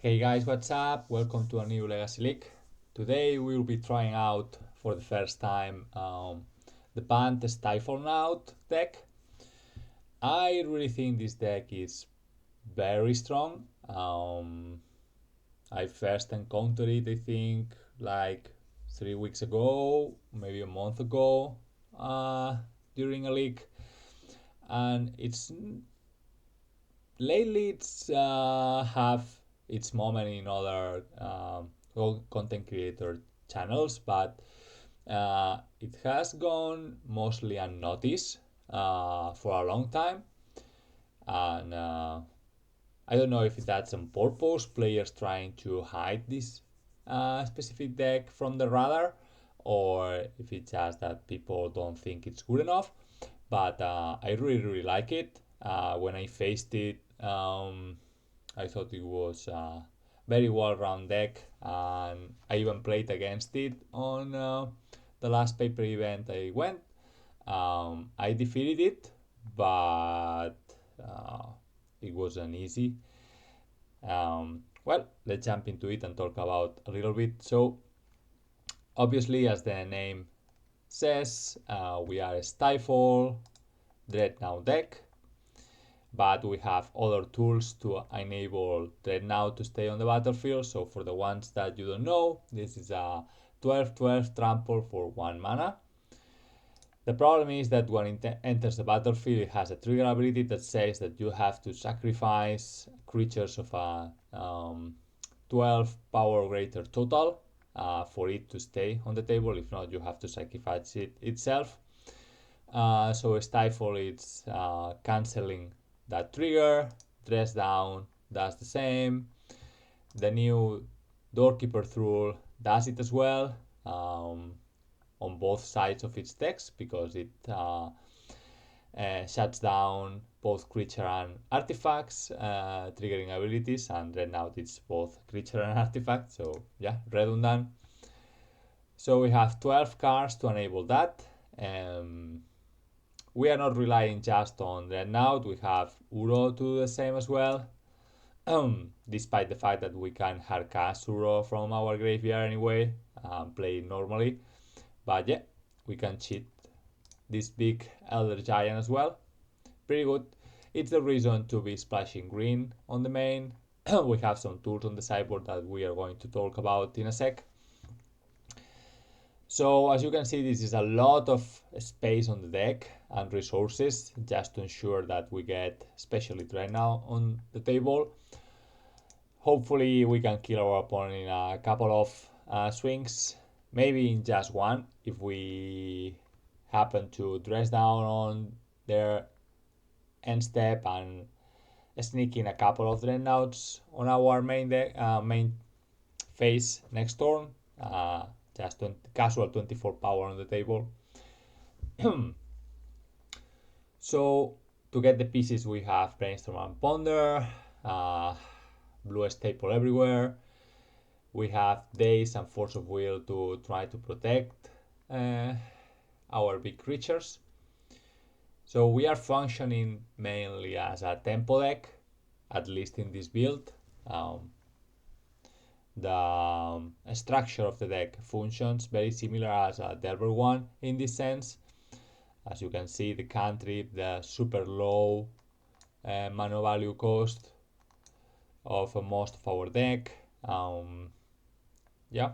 Hey guys, what's up? Welcome to a new Legacy League. Today we will be trying out for the first time the Bant Stiflenought deck. I really think this deck is very strong. I first encountered it, I think, like 3 weeks ago, maybe a month ago, during a league, and it's have its moment in other content creator channels, but it has gone mostly unnoticed for a long time, and I don't know if that's on purpose, players trying to hide this specific deck from the radar, or if it's just that people don't think it's good enough. But I really like it. When I faced it, I thought it was a very well-rounded deck, and I even played against it on the last paper event I went. I defeated it, but uh, it wasn't easy. Well, let's jump into it and talk about a little bit. So, obviously, as the name says, we are a Stifle Dreadnought deck, but we have other tools to enable Dreadnought to stay on the battlefield. So for the ones that you don't know, this is a 12/12 trample for 1 mana. The problem is that when it enters the battlefield, it has a trigger ability that says that you have to sacrifice creatures of a 12 power or greater total for it to stay on the table. If not, you have to sacrifice it itself. So Stifle it's canceling that trigger. Dress down does the same. The new Doorkeeper rule does it as well on both sides of its text, because it shuts down both creature and artifacts, triggering abilities, and Dreadnought it's both creature and artifact, so yeah, redundant. So we have 12 cards to enable that. We are not relying just on Dreadnought, we have Uro to do the same as well. Despite the fact that we can hardcast Uro from our graveyard anyway, play it normally. But yeah, we can cheat this big Elder Giant as well. Pretty good. It's the reason to be splashing green on the main. We have some tools on the sideboard that we are going to talk about in a sec. So as you can see, this is a lot of space on the deck and resources just to ensure that we get especially Dreadnought on the table. Hopefully we can kill our opponent in a couple of swings, maybe in just one if we happen to dress down on their end step and sneak in a couple of Dreadnoughts on our main phase next turn. Just casual 24 power on the table. So to get the pieces we have Brainstorm and Ponder, blue staple everywhere. We have Daze and Force of Will to try to protect our big creatures. So we are functioning mainly as a tempo deck, at least in this build. The structure of the deck functions very similar as a Delver one in this sense. As you can see, the cantrip, the super low mana value cost of most of our deck. Yeah.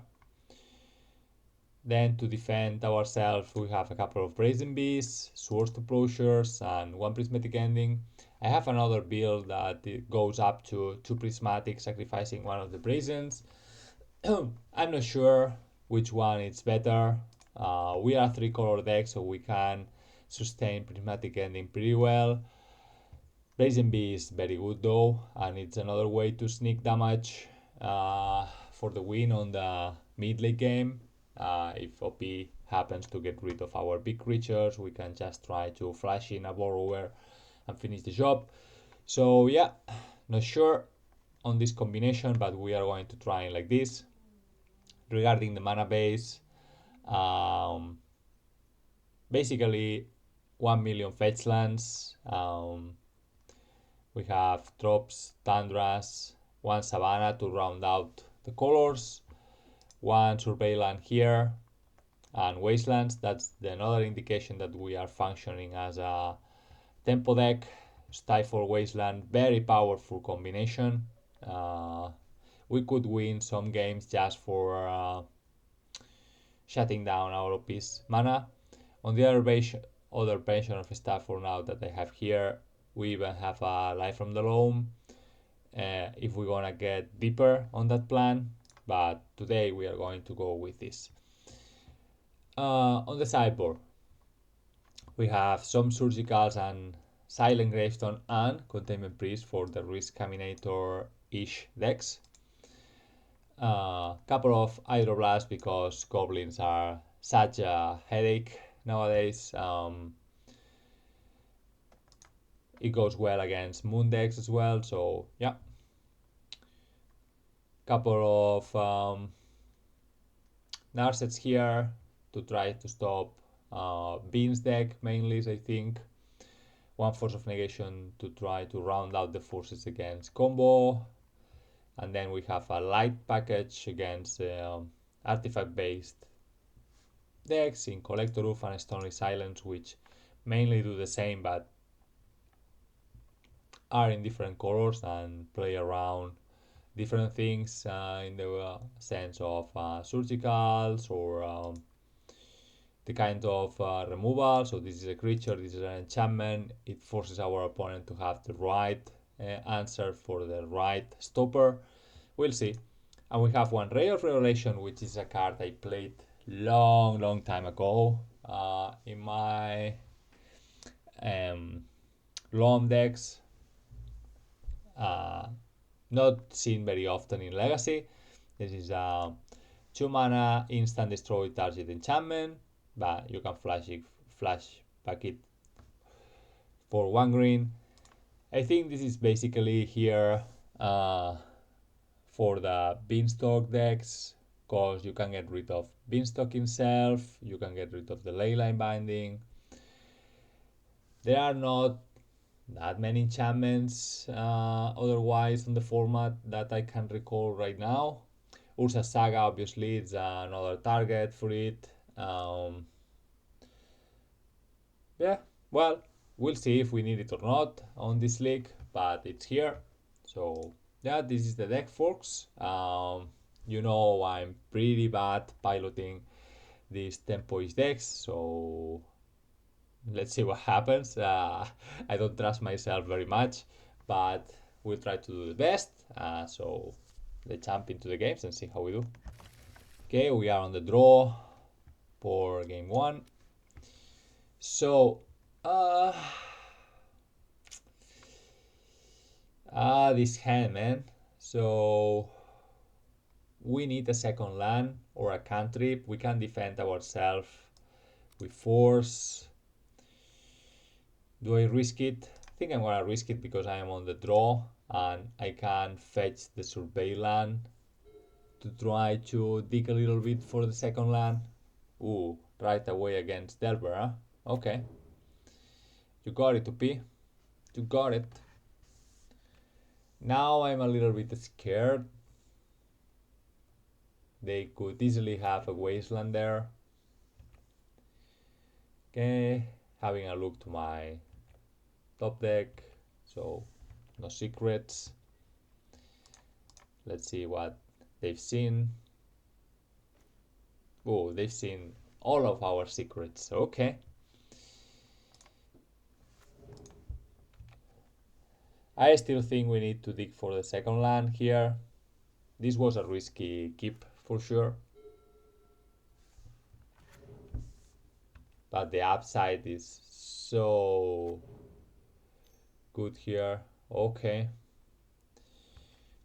Then to defend ourselves, we have a couple of Brazen Beasts, Swords to Plowshares, and one Prismatic Ending. I have another build that it goes up to 2 Prismatic, sacrificing one of the Brazens. I'm not sure which one is better. We are 3-color deck, so we can sustain Prismatic Ending pretty well. Brazen Beast is very good though, and it's another way to sneak damage for the win on the mid late game. If OP happens to get rid of our big creatures, we can just try to flash in a Borrower and finish the job. So yeah, not sure on this combination, but we are going to try it like this. Regarding the mana base, basically 1 million fetch lands. We have drops, Tundras, one Savannah to round out the colors, one Surveillant here, and Wastelands. That's another indication that we are functioning as a tempo deck. Stifle, Wasteland, very powerful combination. We could win some games just for shutting down our OP's mana. On the other version of Stifle now that I have here, we even have a Life from the Loam if we're gonna get deeper on that plan, but today we are going to go with this. On the sideboard, we have some Surgicals and Silent Gravestone and Containment Priest for the Re-Scam-inator-ish decks. Couple of Hydroblast because Goblins are such a headache nowadays. It goes well against Moon decks as well, so yeah. Couple of Narsets here to try to stop Beans deck mainly, I think. One Force of Negation to try to round out the forces against combo. And then we have a light package against artifact based decks in Collector Roof and Stony Silence, which mainly do the same but are in different colors and play around different things in the sense of surgicals or the kind of removal. So this is a creature, this is an enchantment. It forces our opponent to have the right answer for the right stopper. We'll see. And we have one Ray of Revelation, which is a card I played long time ago in my Loam decks. Not seen very often in Legacy. This is a 2 mana instant destroy target enchantment, but you can flash back it for 1 green. I think this is basically here for the Beanstalk decks, because you can get rid of Beanstalk himself, you can get rid of the Leyline Binding. There are not that many enchantments otherwise on the format that I can recall right now. Ursa Saga, obviously, it's another target for it. Yeah, well, we'll see if we need it or not on this league, but it's here. So yeah, this is the deck, folks. You know I'm pretty bad piloting these tempo-ish decks, so let's see what happens. I don't trust myself very much, but we'll try to do the best. So let's jump into the games and see how we do. Okay, we are on the draw for game 1. So this hand, man. So we need a second land or a cantrip. We can defend ourselves with force. Do I risk it? I think I'm gonna risk it because I am on the draw and I can fetch the Surveillant to try to dig a little bit for the second land. Ooh, right away against Delver, huh? Okay. You got it, Tupi. You got it. Now I'm a little bit scared. They could easily have a Wasteland there. Okay, having a look to my top deck. So, no secrets. Let's see what they've seen. Oh, they've seen all of our secrets. Okay. I still think we need to dig for the second land here. This was a risky keep for sure. But the upside is so good here. Okay.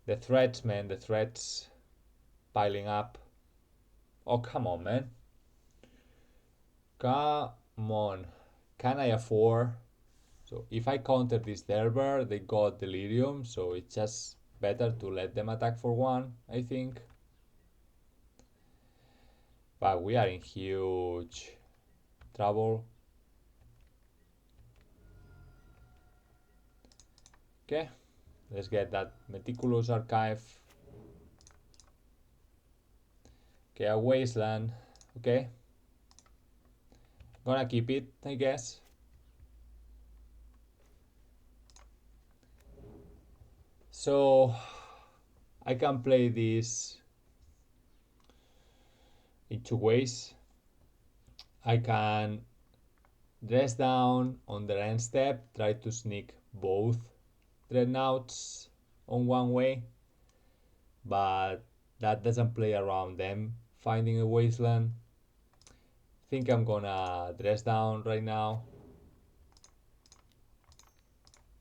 The threats, man, the threats piling up. Oh, come on, man. Come on. Can I afford? So if I counter this Delver, they got Delirium, so it's just better to let them attack for 1, I think. But we are in huge trouble. Okay, Let's get that meticulous archive. Okay, a wasteland. Okay. Gonna keep it, I guess. So I can play this in two ways. I can dress down on the end step, try to sneak both dreadnoughts on one way, but that doesn't play around them finding a wasteland. I think I'm gonna dress down right now,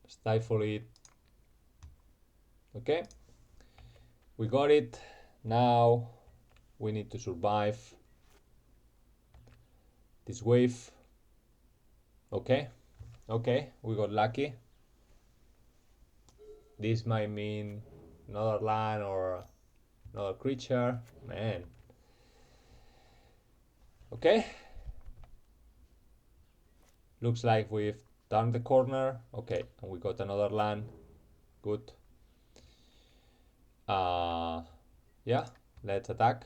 stifle it. Okay, we got it. Now we need to survive this wave. Okay, we got lucky. This might mean another land or another creature. Man. Okay. Looks like we've turned the corner. Okay, and we got another land. Good. Yeah, let's attack.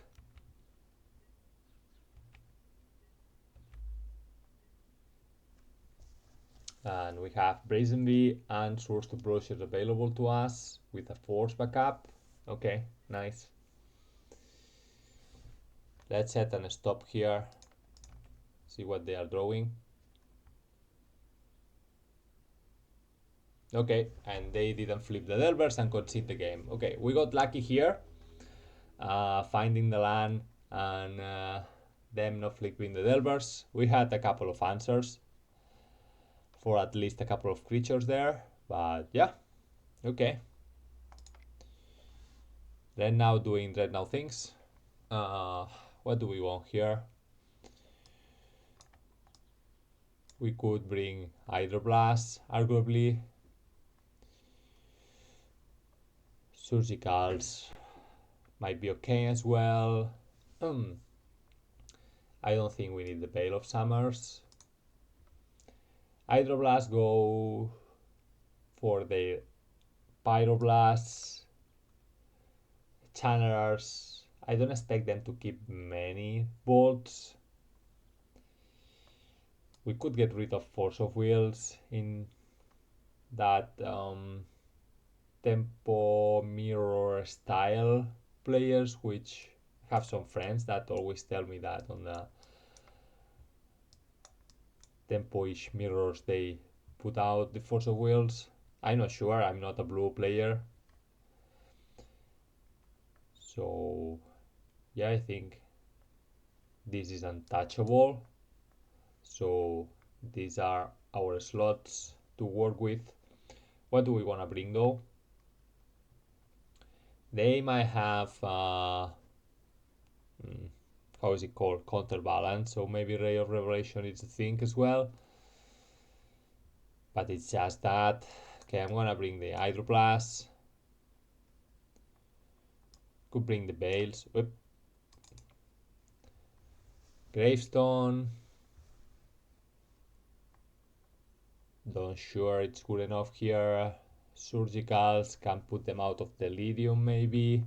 And we have Brazenby and Source to Brochure available to us with a force backup. Okay, nice. Let's set and stop here. See what they are drawing. Okay, and they didn't flip the Delvers and concede the game. Okay, we got lucky here, finding the land and them not flipping the Delvers. We had a couple of answers for at least a couple of creatures there, but yeah, okay. Dreadnought doing Dreadnought things. What do we want here? We could bring Hydroblast, arguably. Surgicals might be okay as well. I don't think we need the Veil of Summers. Hydroblast go for their Pyroblasts. Channelers, I don't expect them to keep many bolts. We could get rid of Force of Wills in that tempo mirror style players, which have some friends that always tell me that on the tempo-ish mirrors they put out the Force of Wills. I'm not sure, I'm not a blue player. So yeah, I think this is untouchable. So these are our slots to work with. What do we want to bring though? They might have how is it called, counterbalance, so maybe Ray of Revelation is a thing as well, but it's just that. Okay, I'm gonna bring the Hydroblast. Could bring the Bales. Oop. Gravestone. Don't sure it's good enough here. Surgicals, can put them out of Delirium maybe.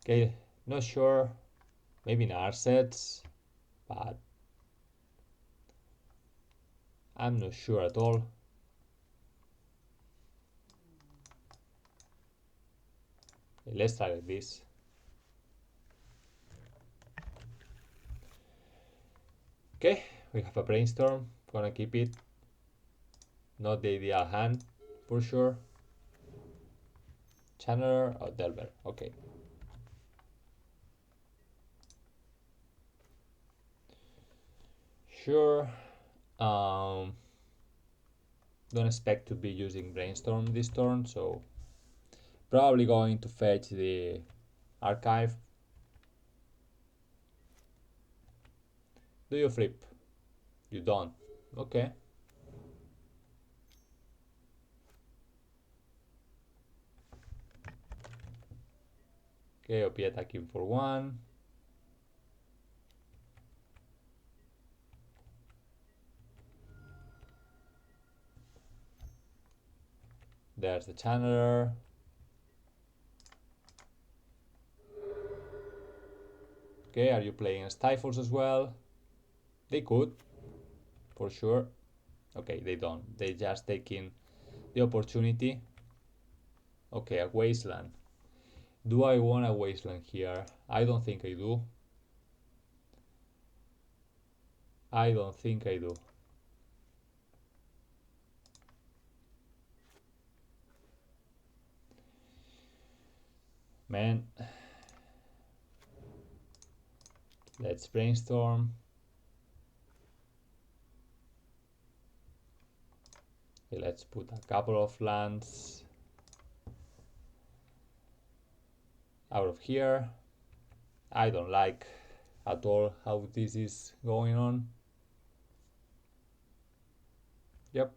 Okay, not sure. Maybe Narsets, but I'm not sure at all. Okay, let's try like this. Okay, we have a Brainstorm. Gonna keep it. Not the ideal hand, for sure. Channeler or Delver. Okay. Sure. Don't expect to be using Brainstorm this turn, so probably going to fetch the archive. Do you flip? You don't. Okay. Okay, OP attacking for 1. There's the channeler. Okay, are you playing stifles as well? They could, for sure. Okay, they don't. They just taking the opportunity. Okay, a wasteland. Do I want a wasteland here? I don't think I do. I don't think I do. Man, let's brainstorm. Okay, let's put a couple of lands out of here. I don't like at all how this is going on. Yep.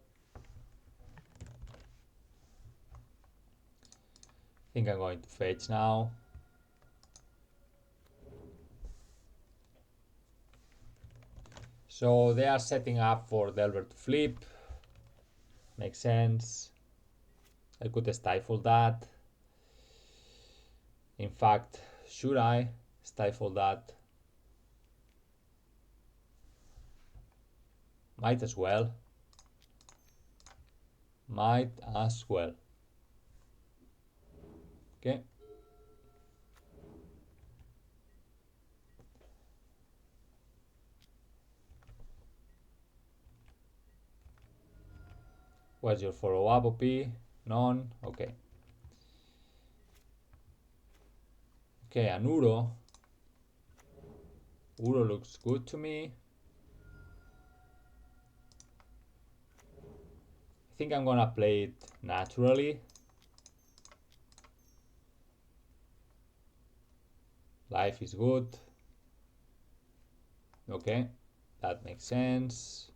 I think I'm going to fetch now. So they are setting up for Delver to flip. Makes sense. I could stifle that. In fact, should I stifle that? Might as well. Might as well. Okay. What's your follow-up OP? None? Okay. Okay, an Uro. Uro looks good to me. I think I'm gonna play it naturally. Life is good. Okay, that makes sense.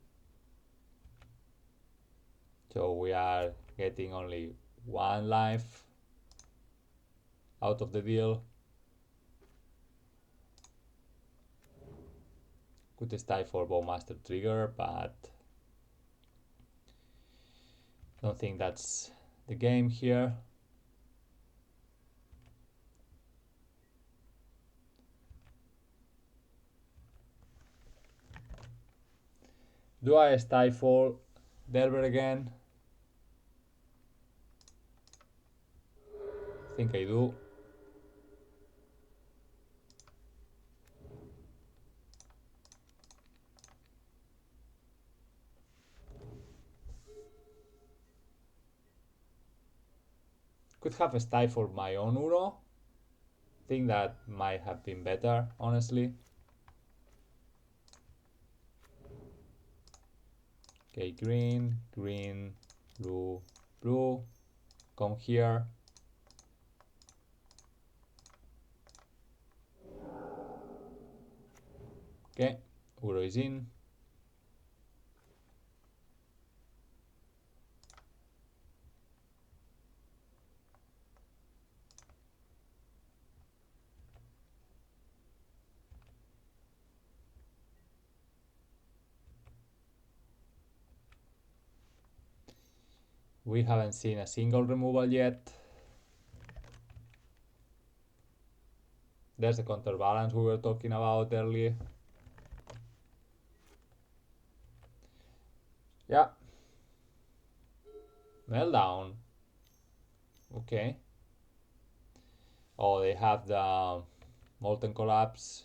So we are getting only one life out of the deal. Could stifle Bowmaster trigger, but don't think that's the game here. Do I stifle Delver again? I think I do. Could have stifled my own Uro. Think that might have been better, honestly. Okay, green, green, blue, blue. Come here. Okay, Uro is in. We haven't seen a single removal yet. There's the counterbalance we were talking about earlier. Yeah. Meltdown. Okay. Oh, they have the Molten Collapse.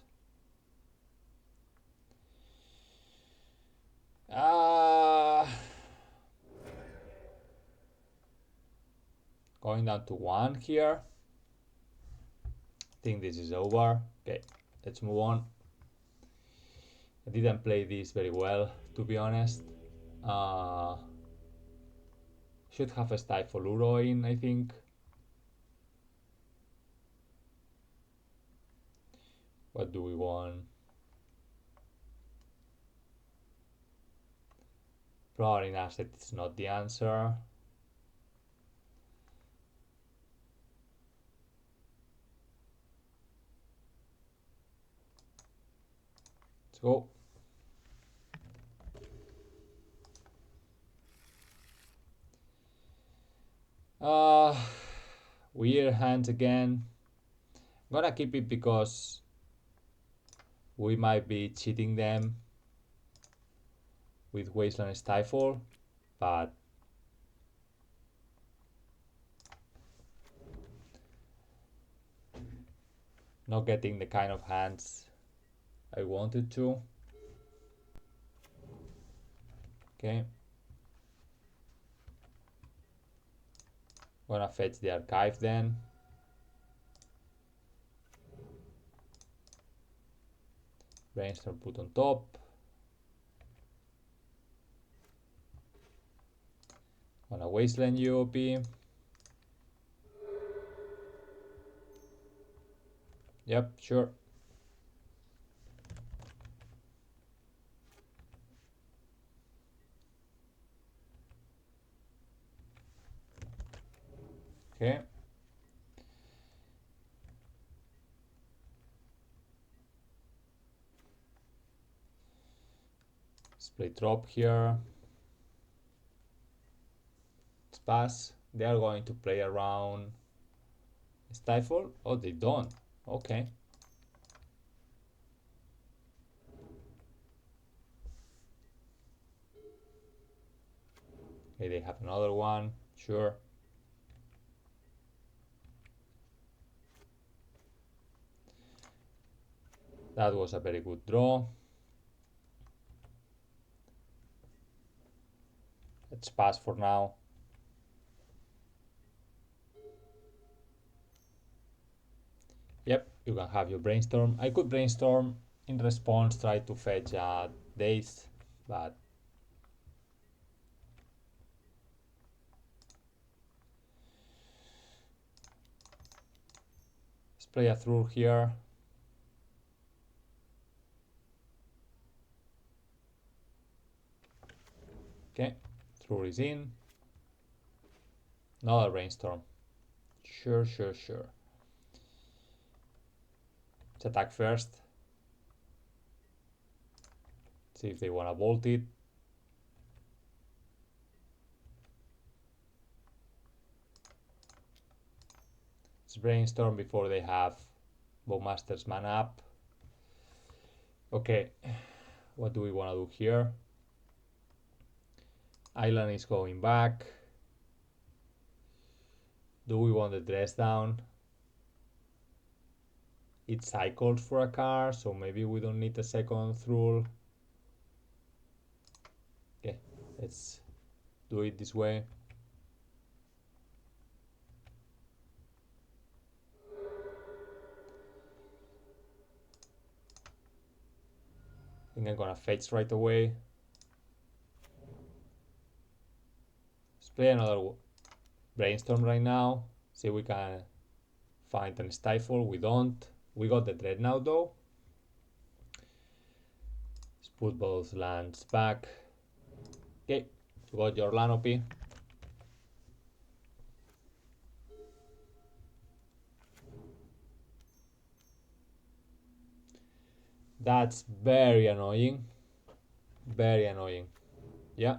Going down to 1 here. I think this is over. Okay, let's move on. I didn't play this very well, to be honest. Should have a stifle Uro in, I think. What do we want? Probably an asset is not the answer. Let's go. Weird hands again. I'm gonna keep it because we might be cheating them with Wasteland Stifle, but not getting the kind of hands I wanted to. Okay. Gonna fetch the archive then. Brainstorm put on top. Gonna Wasteland UOP. Yep, sure. Okay. Split drop here. Let's pass. They are going to play around Stifle. Oh, they don't. Okay. Okay, they have another one. Sure. That was a very good draw. Let's pass for now. Yep, you can have your brainstorm. I could brainstorm in response, try to fetch days, but let's play a through here. Okay, through is in. Another brainstorm. Sure. Let's attack first. See if they want to bolt it. Let's brainstorm before they have Bowmaster's mana up. Okay, what do we want to do here? Island is going back. Do we want the dress down? It cycles for a card, so maybe we don't need a second rule. Okay, let's do it this way. I think I'm gonna fetch right away. Let's play another brainstorm right now. See if we can find a stifle. We don't. We got the Dreadnought though. Let's put both lands back. Okay, you got your land OP. That's very annoying. Very annoying. Yeah.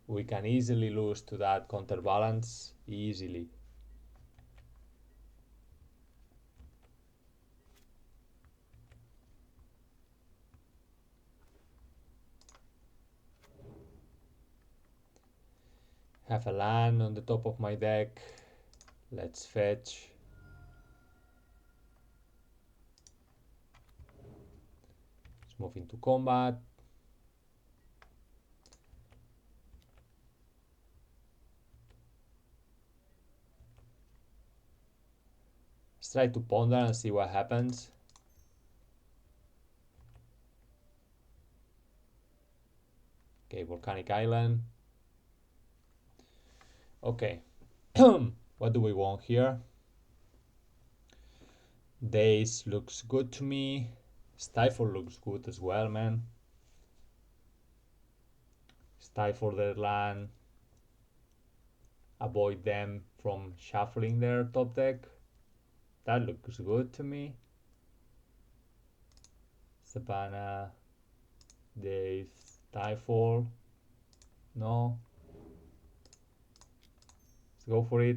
We can easily lose to that counterbalance. Easily. Have a land on the top of my deck. Let's fetch. Let's move into combat. Let's try to ponder and see what happens. Okay, Volcanic Island. Okay. What do we want here? Days looks good to me. Stifle looks good as well, man. Stifle their land. Avoid them from shuffling their top deck. That looks good to me. Savannah, Days, Stifle. No. Let's go for it.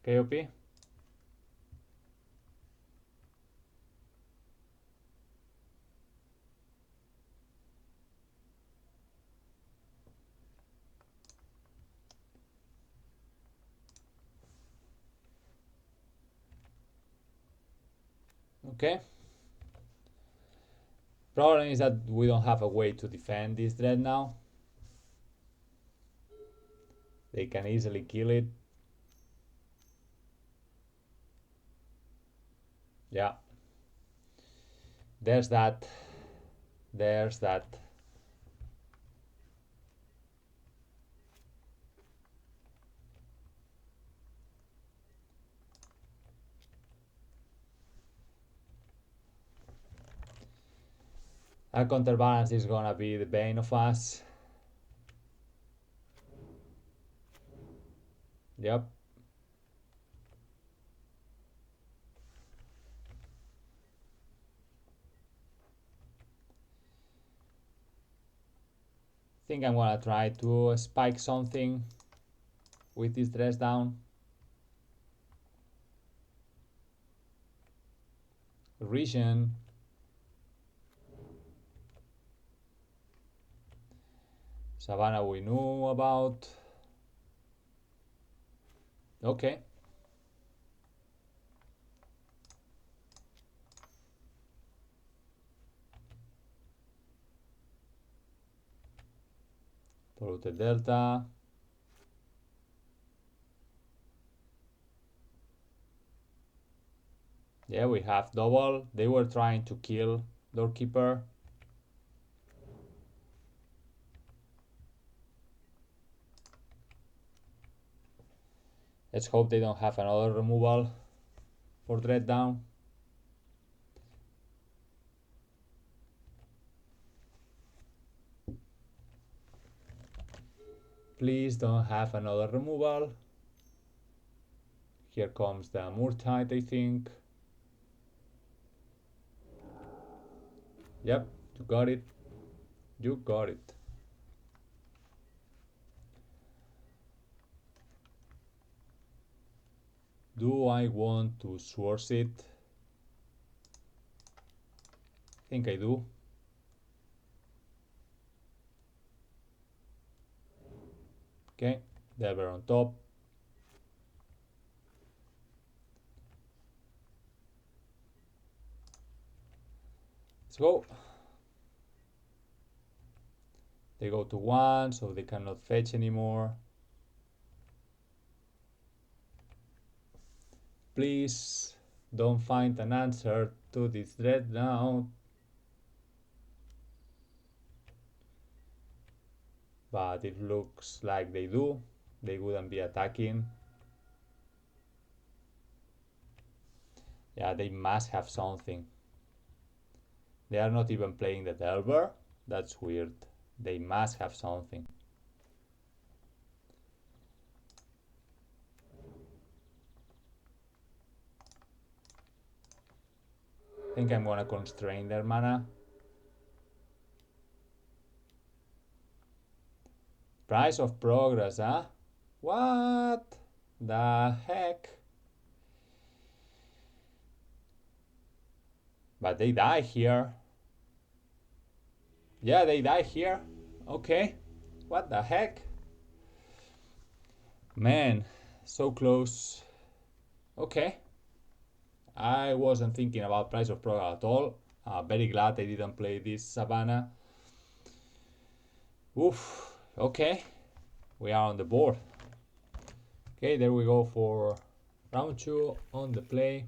KOP. Okay. Problem is that we don't have a way to defend this Dreadnought. They can easily kill it. Yeah. There's that. There's that. That counterbalance is gonna be the bane of us. Yep. Think I'm gonna try to spike something with this dress down. Region. Savannah we knew about. Okay. Polluted Delta. Yeah, we have double. They were trying to kill Doorkeeper. Let's hope they don't have another removal for Dread down. Please don't have another removal. Here comes the Murtide, I think. Yep, you got it. You got it. Do I want to source it? I think I do. Okay, Delver on top. Let's go. They go to 1, so they cannot fetch anymore. Please don't find an answer to this Dreadnought. But it looks like they do. They wouldn't be attacking. Yeah, they must have something. They are not even playing the Delver. That's weird. They must have something. I think I'm gonna constrain their mana. Price of progress, huh? What the heck? But they die here. Yeah, they die here. Okay. What the heck? Man, so close. Okay. I wasn't thinking about price of progress at all. Very glad I didn't play this Savannah. Oof. Okay. We are on the board. Okay, there we go for round 2 on the play.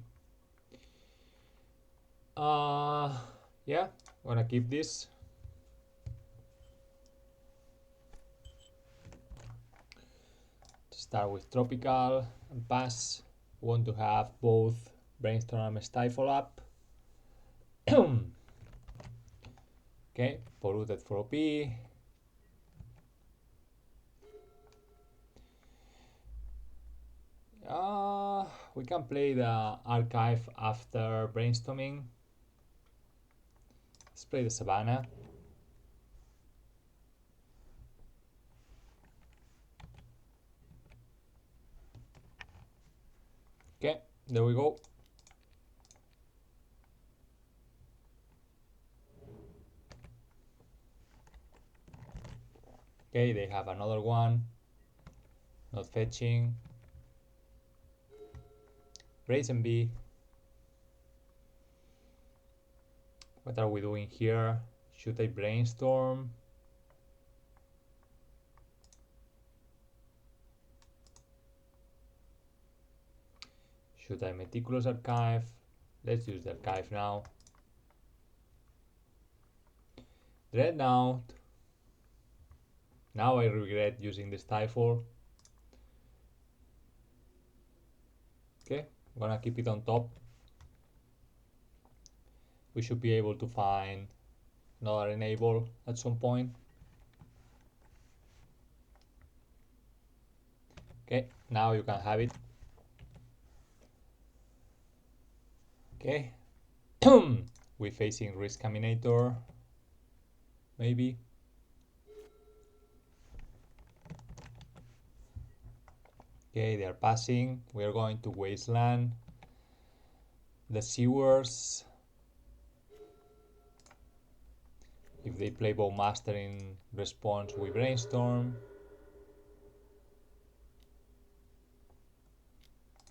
Yeah, I'm gonna keep this. Start with Tropical and pass. Want to have both Brainstorm and Stifle up. Okay, polluted for OP. We can play the archive after brainstorming. Let's play the Savannah. Okay, there we go. Okay, they have another one. Not fetching. Raise and B. What are we doing here? Should I brainstorm? Should I meticulous archive? Let's use the archive now. Dreadnought. Now I regret using the stifle. Okay, I'm gonna keep it on top. We should be able to find another enable at some point. Okay, now you can have it. Okay, we're facing Re-Scam-inator, maybe. Okay, they are passing. We are going to Wasteland. The Sewers. If they play Bowmaster in response, we brainstorm.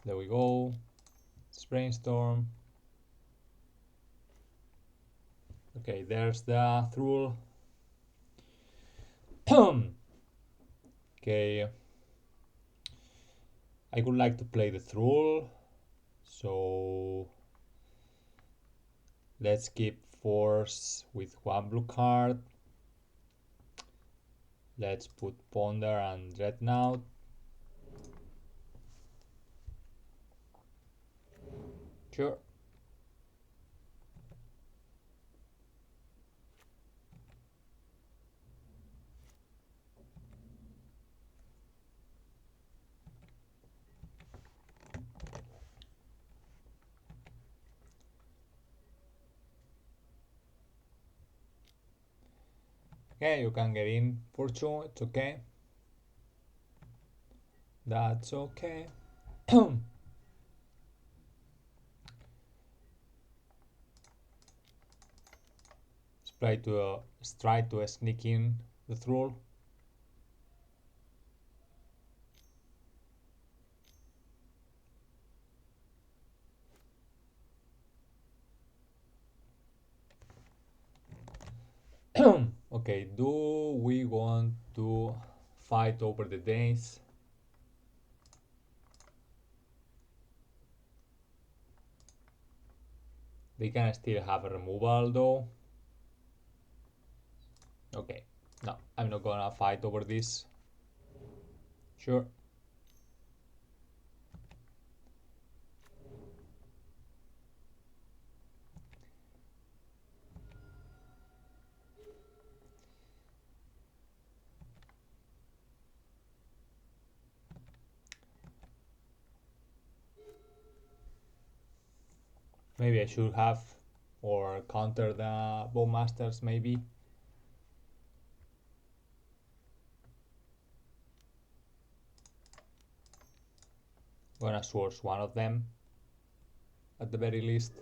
There we go. Let's brainstorm. Okay, there's the Thrall. Okay. I would like to play the Thrall. So let's keep Force with one blue card. Let's put Ponder and Dreadnought. Sure. Okay, you can get in Fortune, it's okay. That's okay. Let's try to sneak in the Thrall. Okay, do we want to fight over the Danes? They can still have a removal though. Okay, no, I'm not gonna fight over this. Sure. Maybe I should have or counter the Bowmasters maybe. Gonna source one of them at the very least.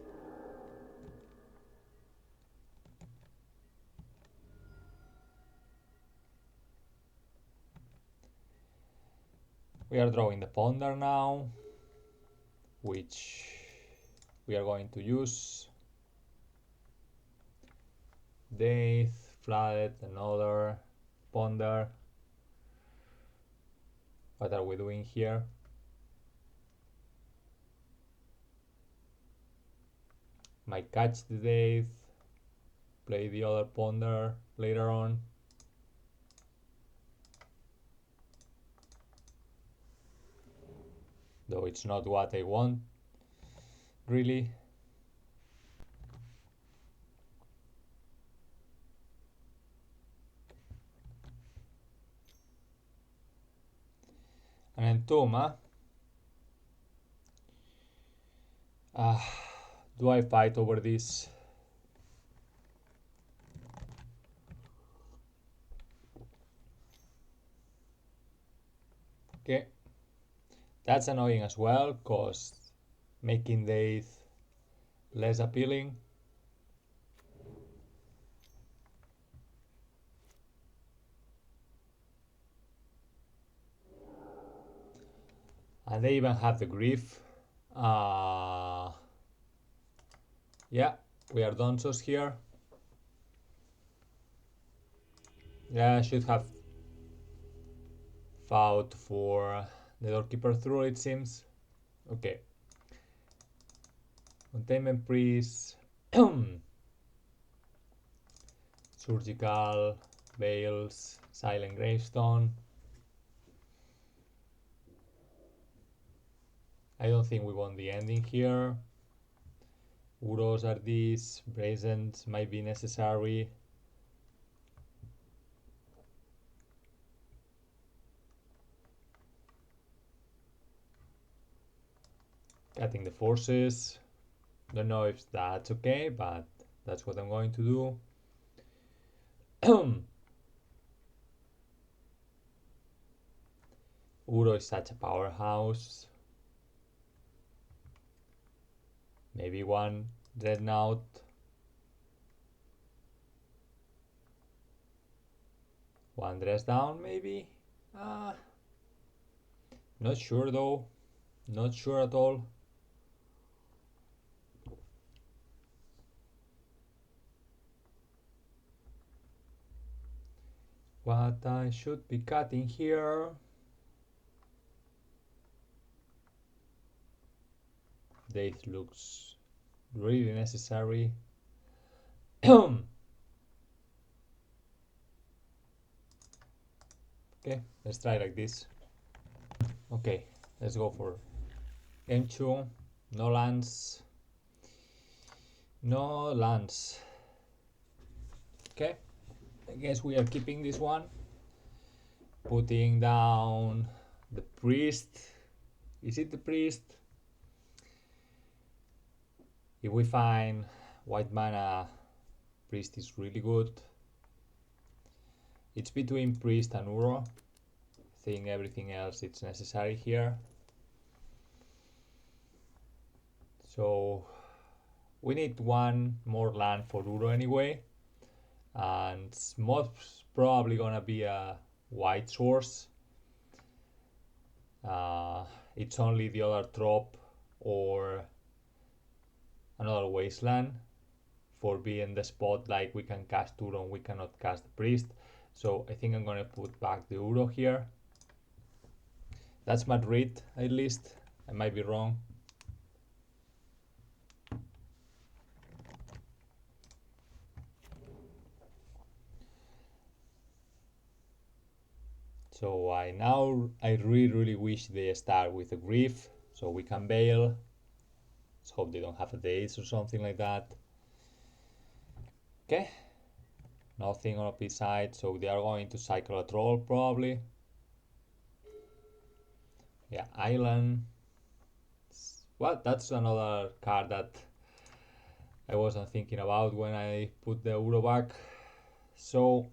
We are drawing the Ponder now, which we are going to use. Death, Flooded, another Ponder. What are we doing here? Might catch the Death, play the other Ponder later on. Though it's not what I want, really. And then Toma. Do I fight over this? Okay. That's annoying as well, because making the 8th less appealing. And they even have the grief. Yeah, we are donchos here. Yeah, I should have fought for the doorkeeper through, it seems. Okay. Containment priest. Surgical, Veils, Silent Gravestone. I don't think we want the ending here. Uros are these, Brazen might be necessary. Cutting the forces. Don't know if that's okay, but that's what I'm going to do. Uro is such a powerhouse. Maybe one Dreadnought. One dress down, maybe? Not sure though. Not sure at all. What I should be cutting here. Date looks really necessary. Okay, let's try like this. Okay, let's go for game 2. No lands. No lands. Okay, I guess we are keeping this one. Putting down the priest. Is it the priest? If we find white mana, priest is really good. It's between priest and Uro. I think everything else it's necessary here. So we need one more land for Uro anyway, and it's most probably gonna be a white source. It's only the other drop or another wasteland for being the spot like we can cast Uro and we cannot cast the priest. So I think I'm gonna put back the Uro here. That's my read, at least. I might be wrong. So I really wish they start with a grief so we can bail. Let's hope they don't have a daze or something like that. Okay, nothing on opposite side, so they are going to cycle a troll probably. Yeah, island. Well, that's another card that I wasn't thinking about when I put the Uro back. So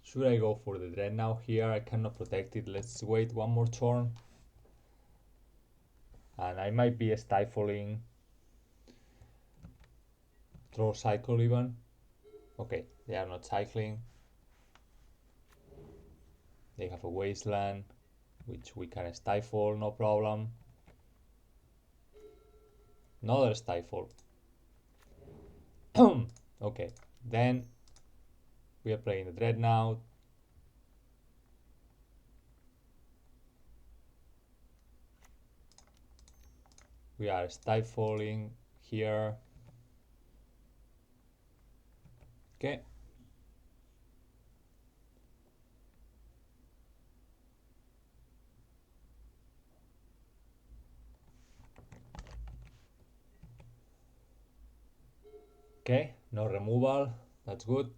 should I go for the Dreadnought here? I cannot protect it. Let's wait one more turn. And I might be stifling. Throw cycle even. Okay, they are not cycling. They have a wasteland, which we can stifle, no problem. Another stifle. Okay, then we are playing the Dreadnought. We are stifling here. Okay. Okay, no removal. That's good.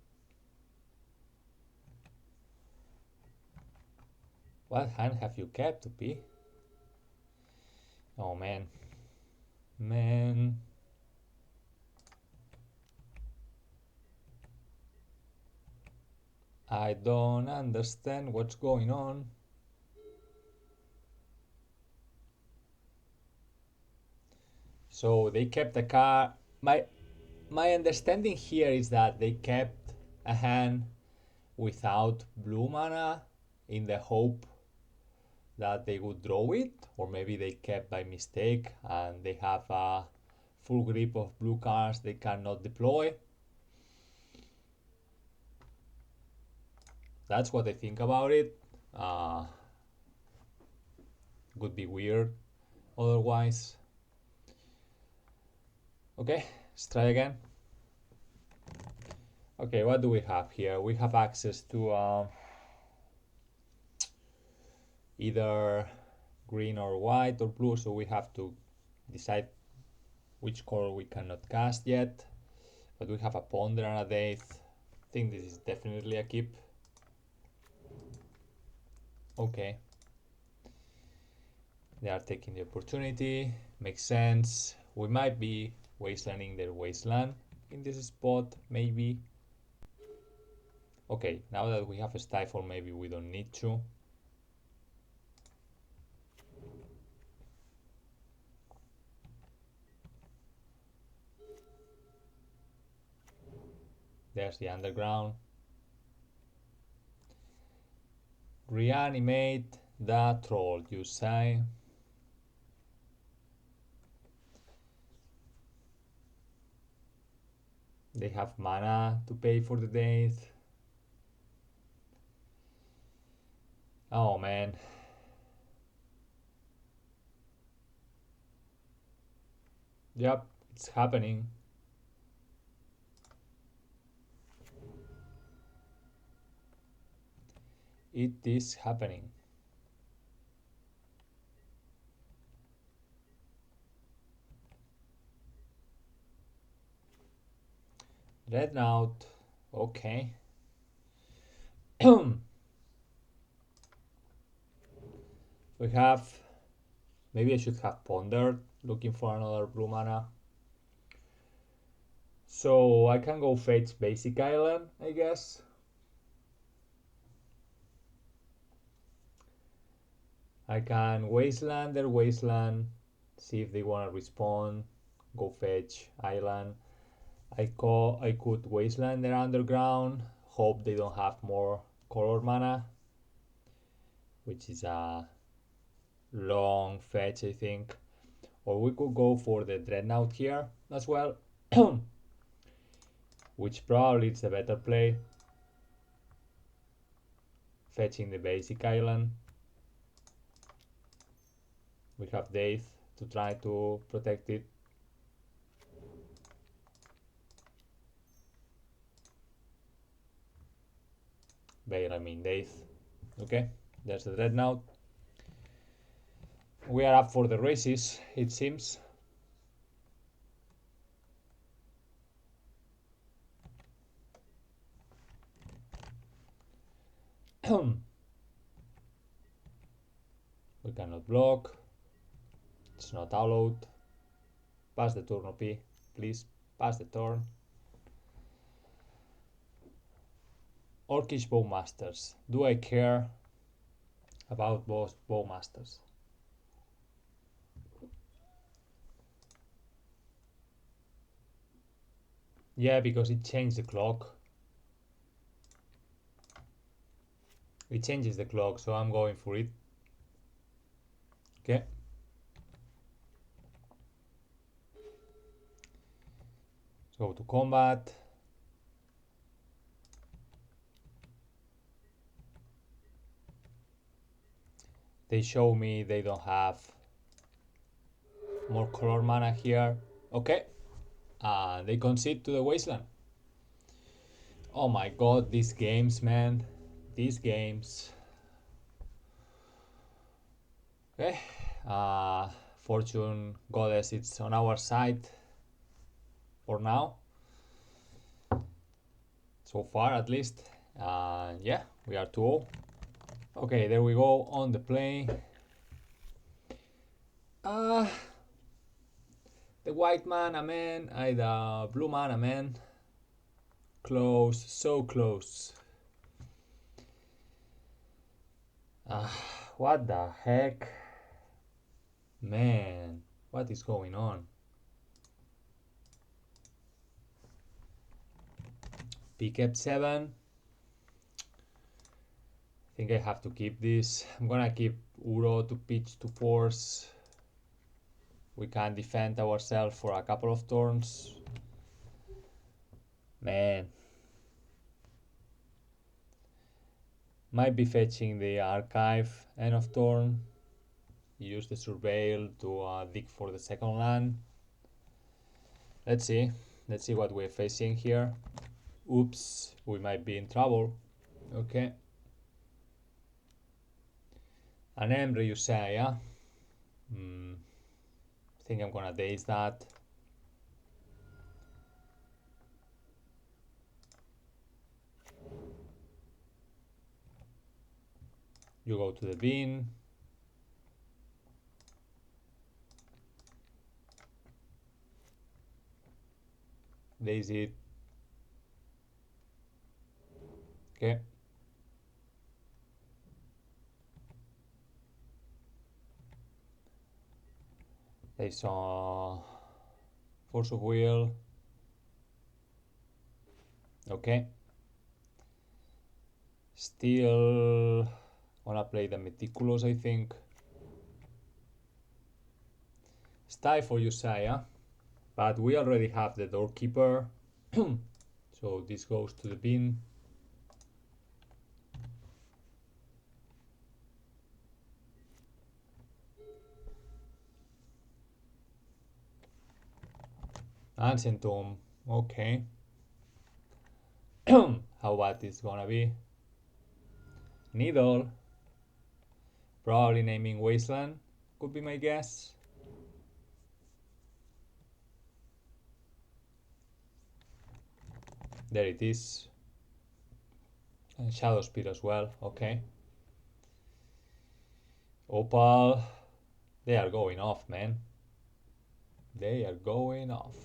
What hand have you kept, P? Oh man. Man. I don't understand what's going on. So they kept the card. My understanding here is that they kept a hand without blue mana in the hope that they would draw it, or maybe they kept by mistake and they have a full grip of blue cards they cannot deploy. That's what I think about it. Would be weird otherwise. Okay, let's try again. Okay, what do we have here? We have access to either green or white or blue, so we have to decide which color we cannot cast yet. But we have a Ponder and a Death. I think this is definitely a keep. Okay. They are taking the opportunity. Makes sense. We might be wastelanding their wasteland in this spot, maybe. Okay, now that we have a stifle, maybe we don't need to. There's the underground. Reanimate the troll, you say. They have mana to pay for the death. Oh man. Yep, it's happening. It is happening. Dreadnought. Okay. We have. Maybe I should have pondered looking for another blue mana. So I can go fetch basic island, I guess. I can wasteland their wasteland, see if they want to respawn, go fetch island. I could wasteland their underground, hope they don't have more color mana, which is a long fetch, I think. Or we could go for the Dreadnought here as well, which probably is a better play. Fetching the basic island. We have Death to try to protect it. Bale, I mean Death. Okay, there's the Dreadnought. We are up for the races, it seems. We cannot block. It's not allowed. Pass the turn OP, please. Pass the turn. Orcish Bowmasters. Do I care about both Bowmasters? Yeah, because it changed the clock. It changes the clock, so I'm going for it. Okay. Let's go to combat. They show me they don't have more color mana here. Okay. They concede to the wasteland. Oh my god, these games, man. These games. Okay. Fortune Goddess, it's on our side for now. So far, at least. Yeah, we are 2-0. Okay, there we go on the play. The white man, amen. The blue man, amen. Close, so close. What the heck? Man, what is going on? Pick F7. I think I have to keep this. I'm gonna keep Uro to pitch to force. We can defend ourselves for a couple of turns. Man. Might be fetching the archive end of turn. Use the surveil to dig for the second land. Let's see. Let's see what we're facing here. Oops, we might be in trouble. Okay. An Emre, you say, yeah? I think I'm gonna daze that. You go to the bin. Daze it. Okay. They saw force of will. Okay. Still wanna play the meticulous, I think. Stifle, you say, yeah? But we already have the doorkeeper. So this goes to the bin. Ancient Tomb, okay. How bad is gonna be? Needle. Probably naming Wasteland could be my guess. There it is. And Shadow Speed as well, okay. Opal. They are going off, man. They are going off.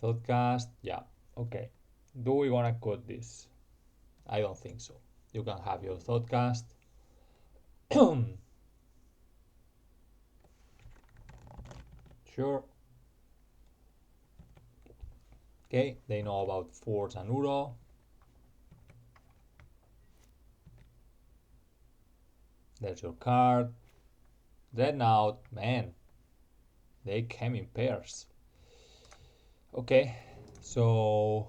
Thoughtcast, yeah, okay. Do we wanna cut this? I don't think so. You can have your Thoughtcast. Sure. Okay, they know about Force and Uro. There's your card. Dreadnought, man. They came in pairs. Okay, so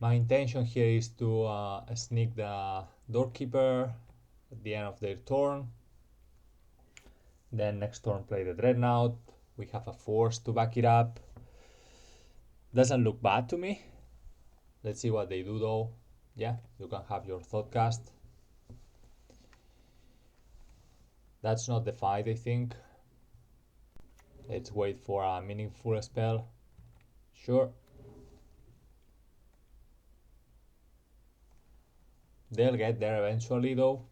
my intention here is to sneak the doorkeeper at the end of their turn. Then next turn play the Dreadnought. We have a force to back it up. Doesn't look bad to me. Let's see what they do though. Yeah, you can have your Thoughtcast. That's not the fight, I think. Let's wait for a meaningful spell. Sure. They'll get there eventually though.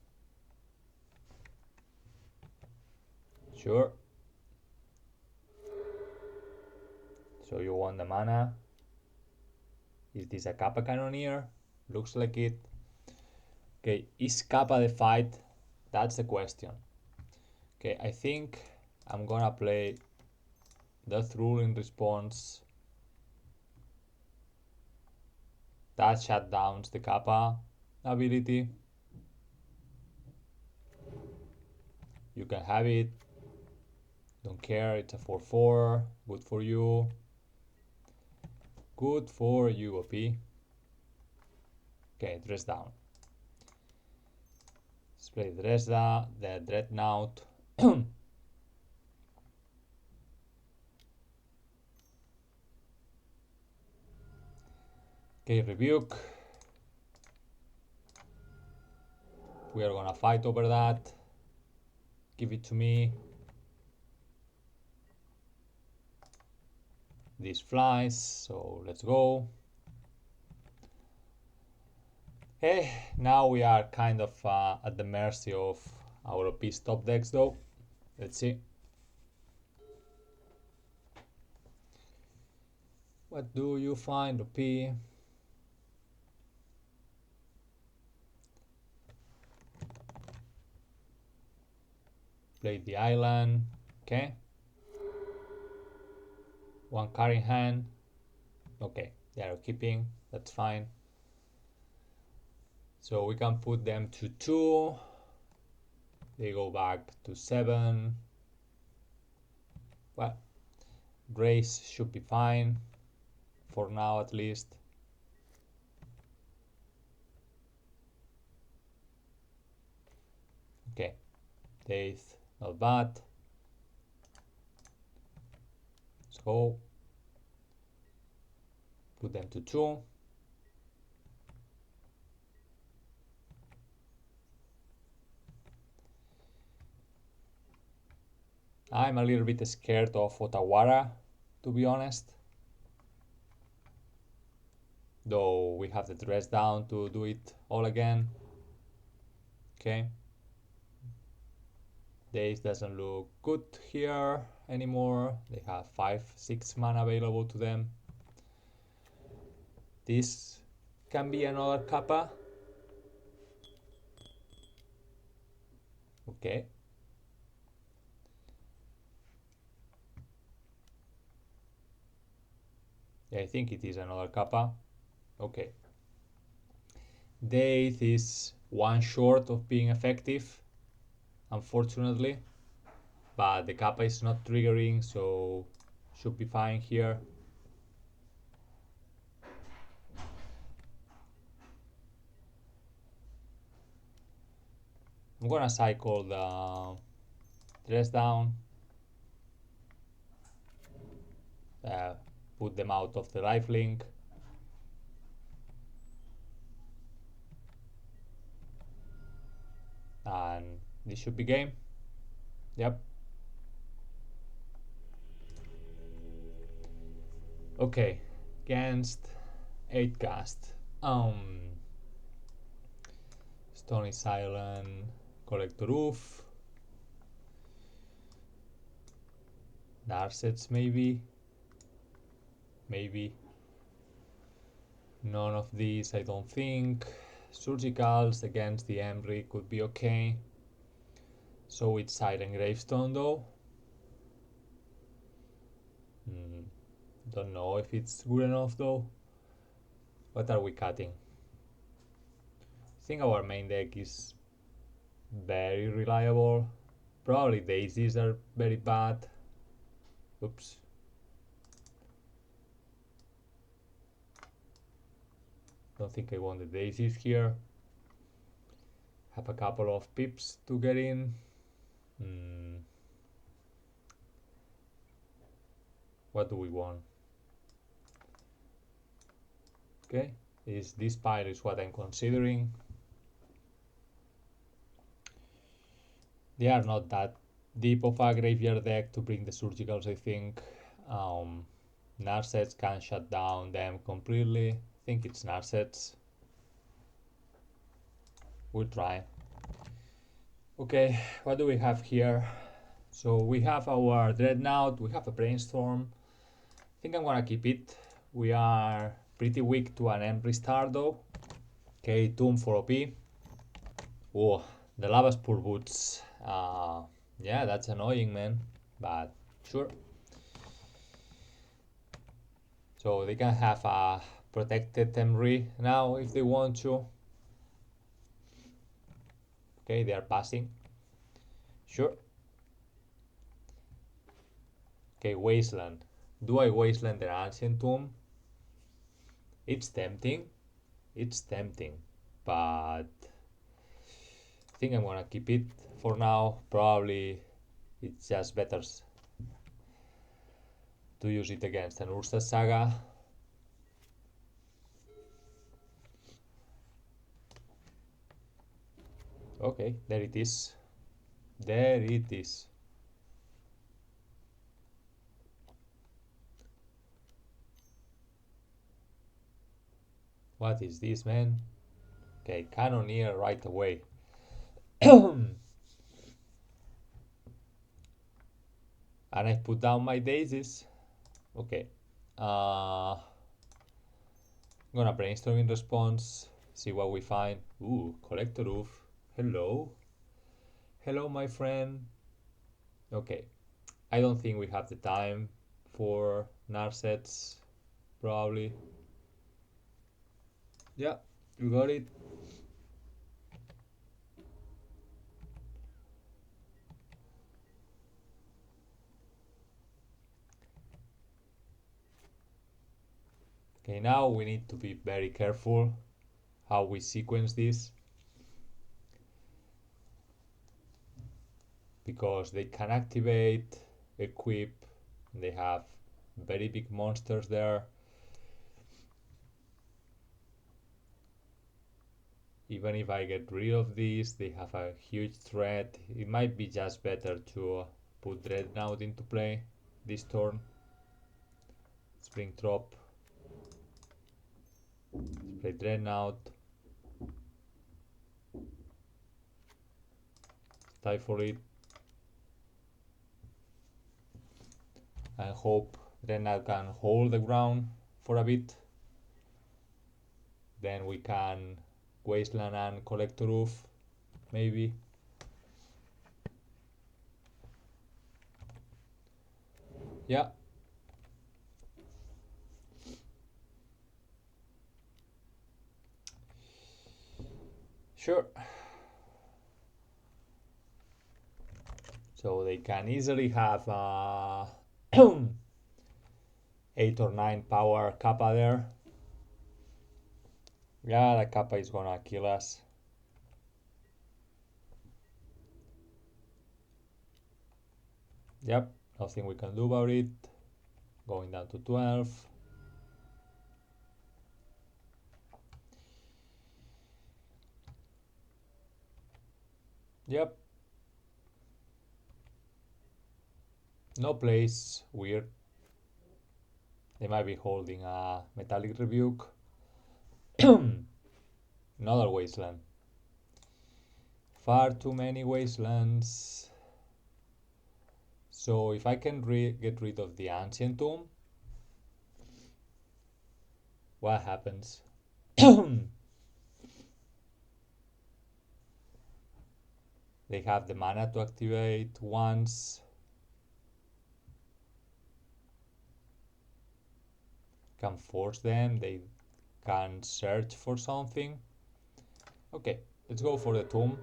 Sure. So you want the mana. Is this a Kappa Cannoneer? Looks like it. Okay, is Kappa the fight? That's the question. Okay, I think I'm gonna play Death Rule in response. That shutdowns the Kappa ability. You can have it. Don't care, it's a 4/4. Good for you. Good for you, OP. Okay, dress down. Let's play the Dreadnought. Okay, Rebuke. We are gonna fight over that. Give it to me. This flies, so let's go. Hey, now we are kind of at the mercy of our OP top decks though. Let's see. What do you find, OP? Play the island. Okay. One card in hand. Okay, they are keeping. That's fine. So we can put them to 2. They go back to 7. Well, Grace should be fine. For now at least. Okay, Death, not bad. Let's go. Put them to 2. I'm a little bit scared of Otawara, to be honest. Though we have the dress down to do it all again. Okay. Days doesn't look good here anymore. They have 5-6 mana available to them. This can be another Kappa. Okay. Yeah, I think it is another Kappa. Okay. Death is one short of being effective, unfortunately. But the Kappa is not triggering, so should be fine here. I'm gonna cycle the dress down. Put them out of the lifelink. And this should be game. Yep. Okay, against 8 cast. Stony Silent, Collector Roof. Narsets maybe. Maybe. None of these I don't think. Surgicals against the Emry could be okay. So it's Silent Gravestone though. Don't know if it's good enough though. What are we cutting? I think our main deck is very reliable. Probably daisies are very bad. Oops. Don't think I want the daisies here. Have a couple of pips to get in. What do we want? Okay, this pile is what I'm considering. They are not that deep of a graveyard deck to bring the surgicals, I think. Narsets can shut down them completely. I think it's Narsets. We'll try. Okay, what do we have here? So we have our Dreadnought, we have a Brainstorm. I think I'm gonna keep it. We are pretty weak to an Emry Star though. Okay, Tomb for OP. Oh, the Lava Spur Boots. Yeah, that's annoying, man. But sure. So they can have a protected Emry now if they want to. Okay, they are passing. Sure. Okay, Wasteland. Do I Wasteland the Ancient Tomb? It's tempting. It's tempting. But I think I'm gonna keep it for now. Probably it's just better to use it against an Ursa Saga. Okay, there it is. There it is. What is this, man? Okay, Cannoneer right away. And I put down my daisies. Okay. I'm gonna brainstorm in response, see what we find. Ooh, collector roof. Hello. Hello, my friend. Okay. I don't think we have the time for Narsets, probably. Yeah, you got it. Okay, now we need to be very careful how we sequence this, because they can activate, equip, they have very big monsters there. Even if I get rid of these, they have a huge threat. It might be just better to put Dreadnought into play this turn. Let's bring Trop. Let's play Dreadnought. Stifle it. And hope Dreadnought can hold the ground for a bit. Then we can Wasteland and Collector Roof, maybe. Yeah. Sure. So they can easily have 8 or 9 power Kappa there. Yeah, the Kappa is gonna kill us. Yep, nothing we can do about it. Going down to 12. Yep. No place. Weird. They might be holding a Metallic Rebuke. Another Wasteland. Far too many Wastelands. So if I can get rid of the Ancient Tomb, what happens? They have the mana to activate once. Can force them. They can search for something. Okay, let's go for the tomb.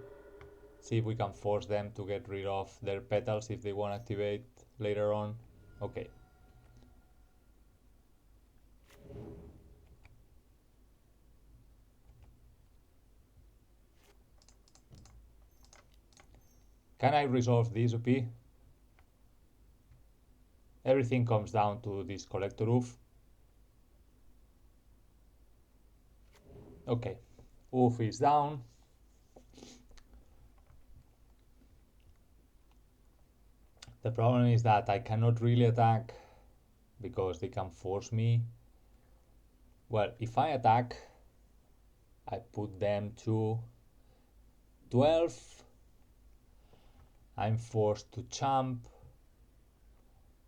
See if we can force them to get rid of their petals if they want to activate later on. Okay. Can I resolve this OP? Everything comes down to this collector roof. Okay, Oof is down. The problem is that I cannot really attack because they can force me. Well, if I attack, I put them to 12. I'm forced to champ,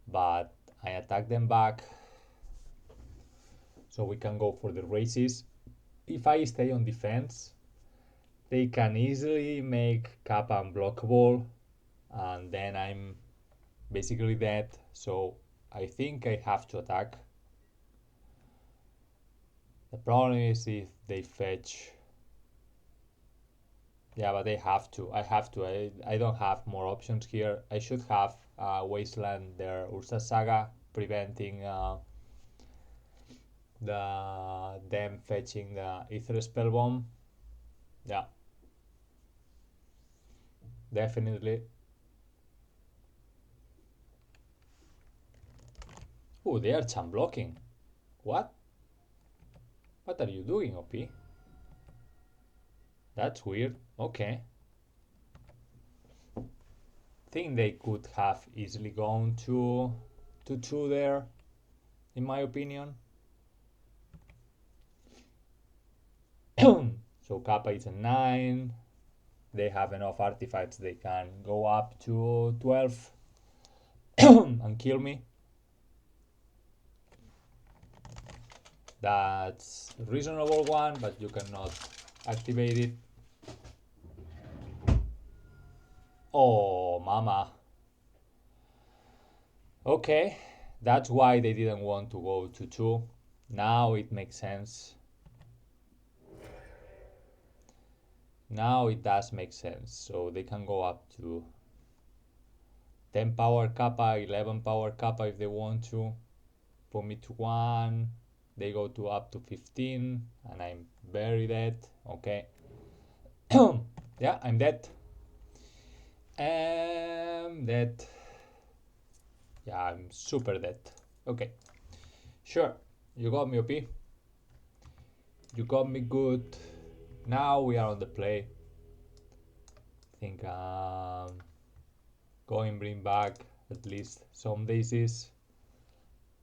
but I attack them back. So we can go for the races. If I stay on defense, they can easily make Kappa unblockable, and then I'm basically dead. So I think I have to attack. The problem is if they fetch. Yeah, but they have to. I have to. I don't have more options here. I should have Wasteland their Ursa Saga, preventing them fetching the Ether Spell Bomb. Yeah, definitely. Oh, they are champ blocking. What? What are you doing, OP? That's weird. Okay. Think they could have easily gone to 2 there, in my opinion. So Kappa is a 9. They have enough artifacts, they can go up to 12. and kill me. That's a reasonable one, but you cannot activate it. Oh, mama. Okay, that's why they didn't want to go to 2. Now it makes sense. Now it does make sense. So they can go up to 10 power kappa, 11 power kappa if they want to. Put me to 1. They go to up to 15 and I'm very dead. Okay. Yeah, I'm dead. I'm dead. Yeah, I'm super dead. Okay. Sure. You got me, OP. You got me good. Now we are on the play. I think going bring back at least some daisies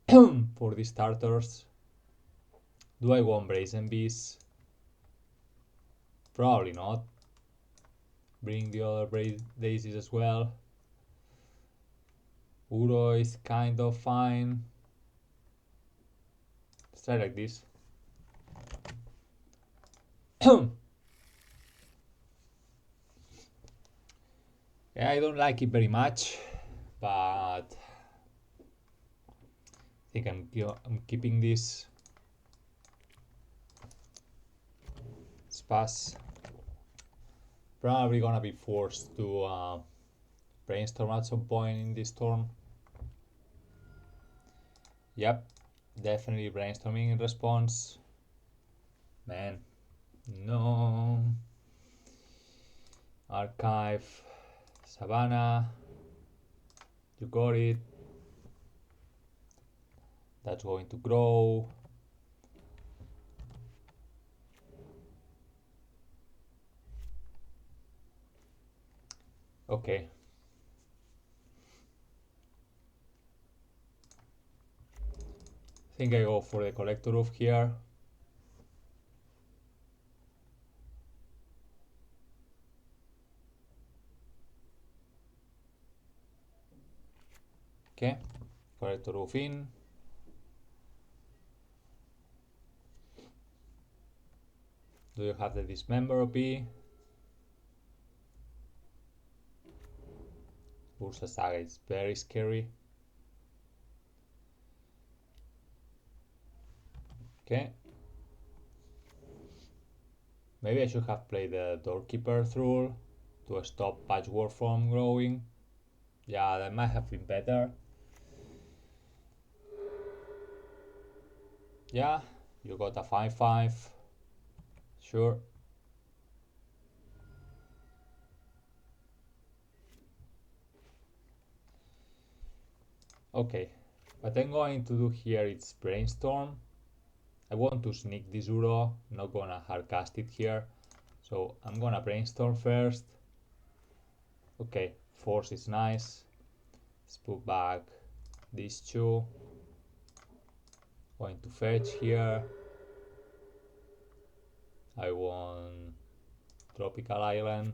for the starters. Do I want Brazen Bees? Probably not. Bring the other daisies as well. Uro is kind of fine. Let's try like this. Yeah, I don't like it very much, but I think I'm keeping this. Spas. Probably gonna be forced to brainstorm at some point in this turn. Yep, definitely brainstorming in response. Man, no. Archive, Savannah. You got it. That's going to grow. Okay. I think I go for the collector roof here. Okay, collector roof in. Do you have the dismember OP? Ursa Saga is very scary. Okay. Maybe I should have played the Doorkeeper rule to stop Patchwork from growing. Yeah, that might have been better. Yeah, you got a 5-5. Sure. Okay, what I'm going to do here is brainstorm. I want to sneak this Uro, not gonna hardcast it here. So I'm gonna brainstorm first. Okay, force is nice. Let's put back these two. Going to fetch here. I want Tropical Island.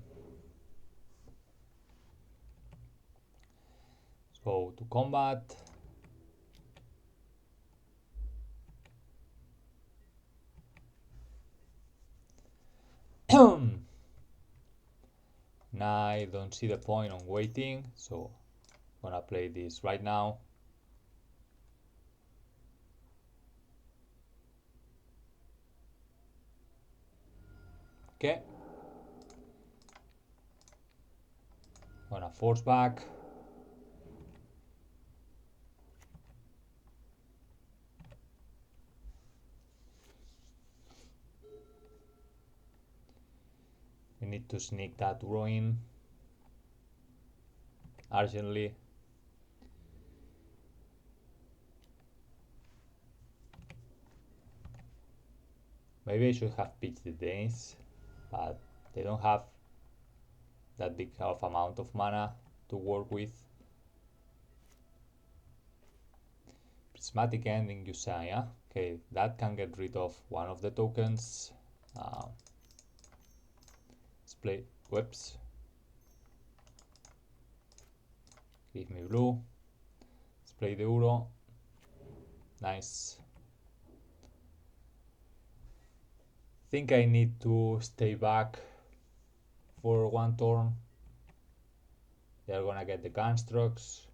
Let's go to combat. Now I don't see the point on waiting, so I'm gonna play this right now. Okay. Gonna force back. We need to sneak that ruin urgently. Maybe I should have pitched the Danes, but they don't have that big of amount of mana to work with. Prismatic ending, you say, yeah? Okay, that can get rid of one of the tokens. Let's play whips. Give me blue. play the Uro. Nice. Think I need to stay back for one turn. They're gonna get the constructs.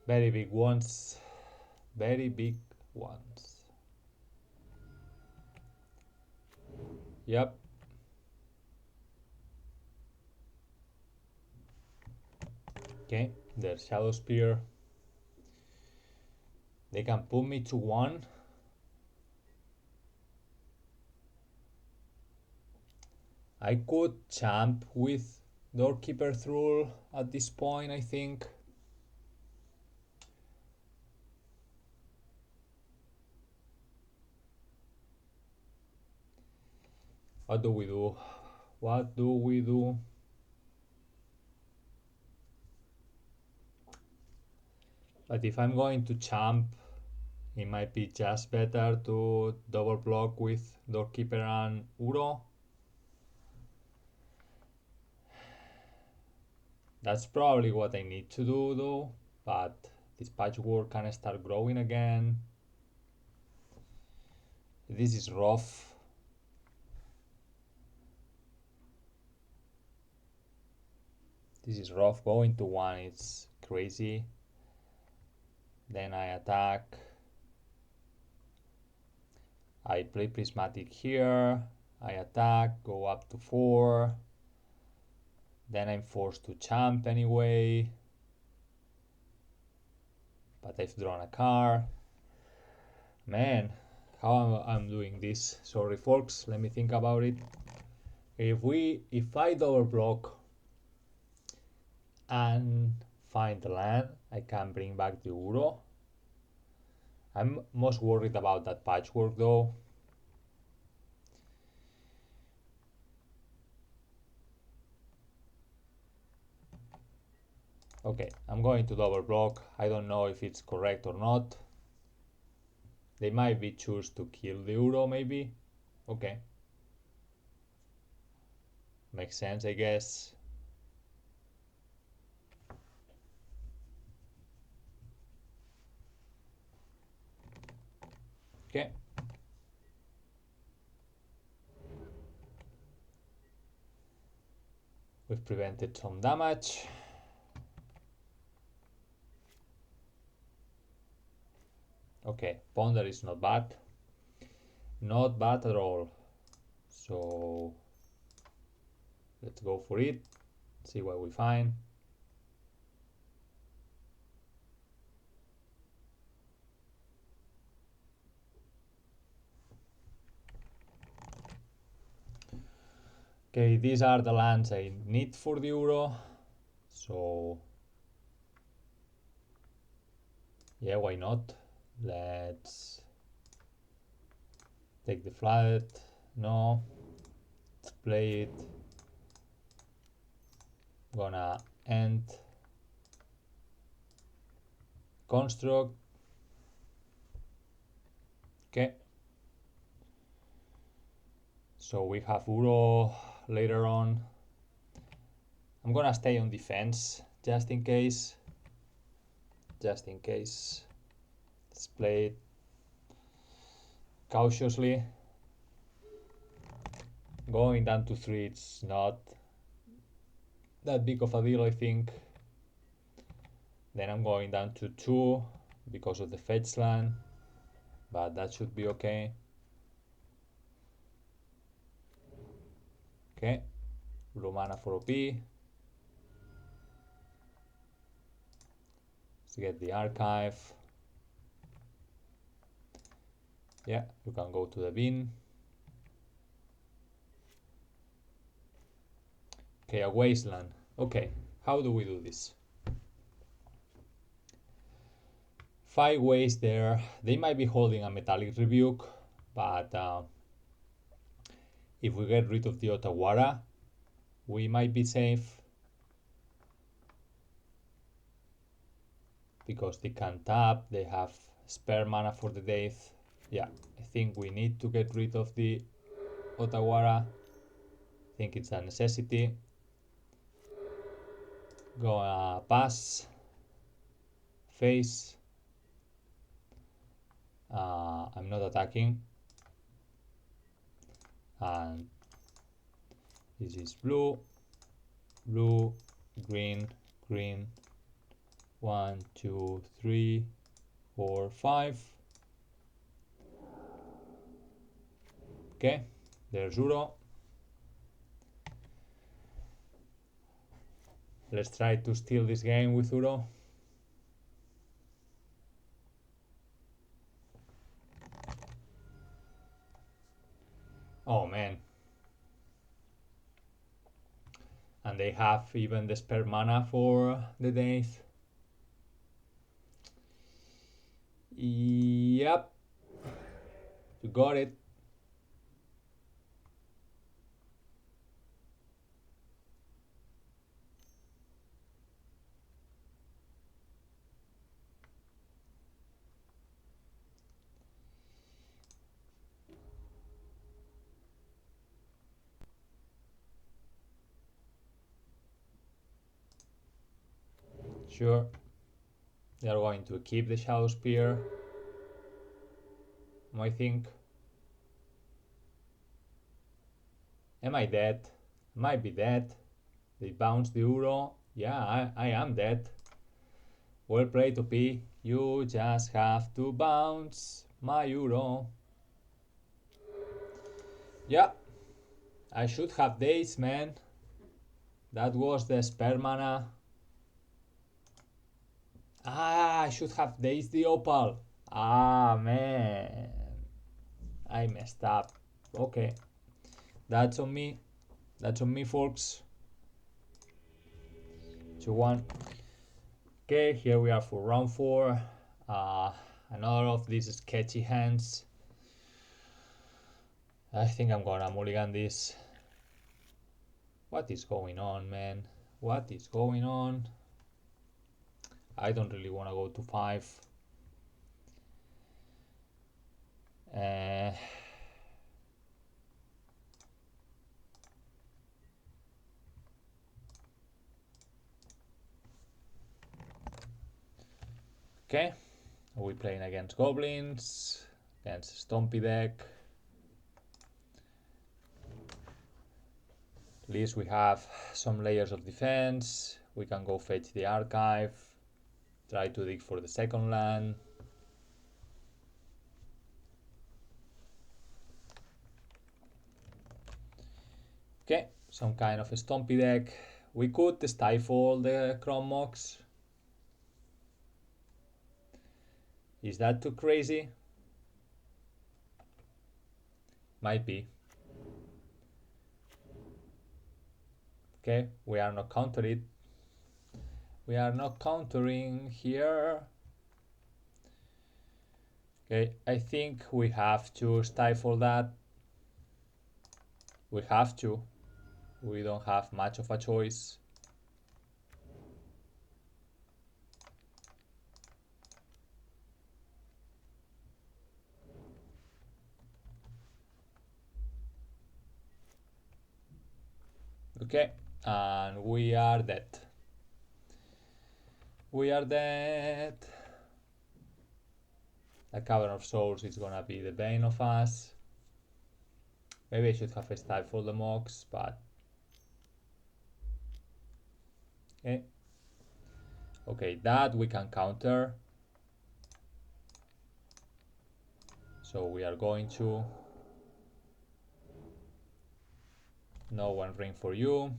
Very big ones. Very big ones. Yep. Okay, there's Shadow Spear. They can put me to 1. I could champ with Doorkeeper Thrall at this point, I think. What do we do? What do we do? But if I'm going to champ, it might be just better to double block with Doorkeeper and Uro. That's probably what I need to do though, but this patchwork can start growing again. This is rough. This is rough. Going to 1, it's crazy. Then I attack. I play Prismatic here. I attack, go up to 4. Then I'm forced to champ anyway. But I've drawn a card. Man, how I'm doing this. Sorry folks, let me think about it. If I double block and find the land, I can bring back the Uro. I'm most worried about that patchwork though. Okay, I'm going to double block. I don't know if it's correct or not. They might be choose to kill the Uro maybe. Okay. Makes sense, I guess. Okay. We've prevented some damage. Okay, Ponder is not bad. Not bad at all. So let's go for it. See what we find. Okay, these are the lands I need for the Uro. So yeah, why not? Let's take the flood. No, let's play it. Gonna end construct. Okay. So we have Uro later on. I'm gonna stay on defense just in case. Just in case. Let's play it cautiously. Going down to 3, it's not that big of a deal, I think. Then I'm going down to 2 because of the fetch land, but that should be okay. Okay, blue mana for OP. Let's get the archive. Yeah, you can go to the bin. Okay, a wasteland. Okay, how do we do this? 5 ways there. They might be holding a metallic rebuke, but if we get rid of the Otawara, we might be safe. Because they can tap, they have spare mana for the death. Yeah, I think we need to get rid of the Otawara. I think it's a necessity. Go pass. Face. I'm not attacking. And this is blue, blue, green, green. 1, 2, 3, 4, 5. Okay, there's Uro. Let's try to steal this game with Uro. Oh man. And they have even the spare mana for the days. Yep. You got it. Sure. They are going to keep the Shadow Spear, I think. Am I dead? Might be dead. They bounce the Uro. Yeah, I am dead. Well played, OP. You just have to bounce my Uro. Yeah, I should have days, man. That was the spare mana. I should have days the Opal. Man. I messed up. Okay. That's on me. That's on me, folks. 2-1. Okay, here we are for round 4. Another of these sketchy hands. I think I'm gonna mulligan this. What is going on, man? What is going on? I don't really want to go to 5. Okay, are we playing against Goblins? Against Stompy deck? At least we have some layers of defense. We can go fetch the archive. Try to dig for the second land. Okay, some kind of a Stompy deck. We could stifle the Chrome Mox. Is that too crazy? Might be. Okay, we are not countering it. We are not countering here. Okay, I think we have to stifle that. We have to. We don't have much of a choice. Okay, and we are dead. We are dead. The Cavern of Souls is gonna be the bane of us. Maybe I should have stifled the Mox, but okay. Okay, that we can counter. So we are going to. No one ring for you.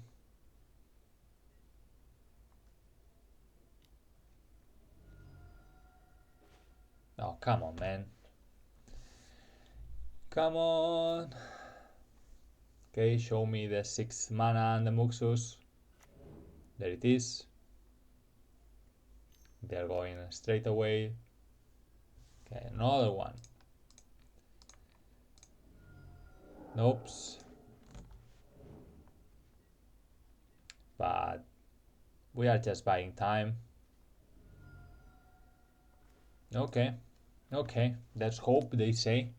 Oh, come on, man. Come on. Okay, show me the 6 mana and the Muxus. There it is. They're going straight away. Okay, another one. Nope. But we are just buying time. Okay. Okay, there's hope, they say.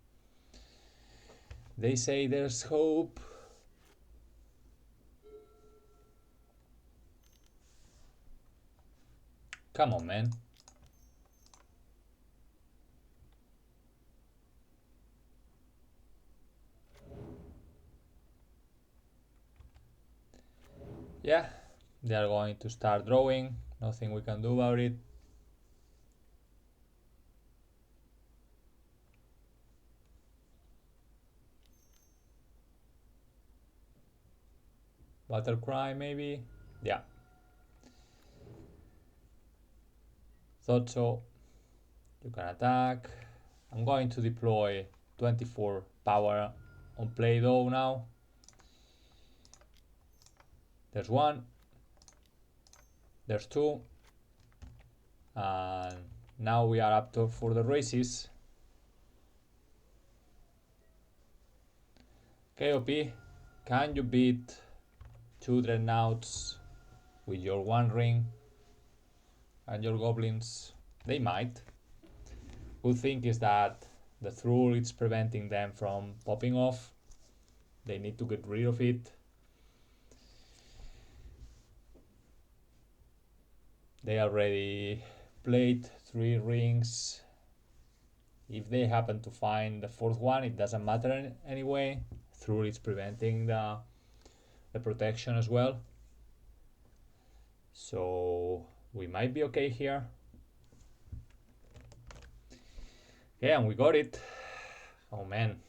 They say there's hope. Come on, man. Yeah, they are going to start drawing. Nothing we can do about it. Battlecry, maybe? Yeah. Thought so. You can attack. I'm going to deploy 24 power on Play-Doh now. There's one. There's two. And now we are up to for the races. KOP, can you beat 2 Dreadnoughts with your 1 ring and your Goblins? They might. Good thing is that the Thrall is preventing them from popping off. They need to get rid of it. They already played 3 rings. If they happen to find the 4th one, it doesn't matter anyway. Thrall is preventing the protection as well. So we might be okay here. Yeah, and we got it. Oh man,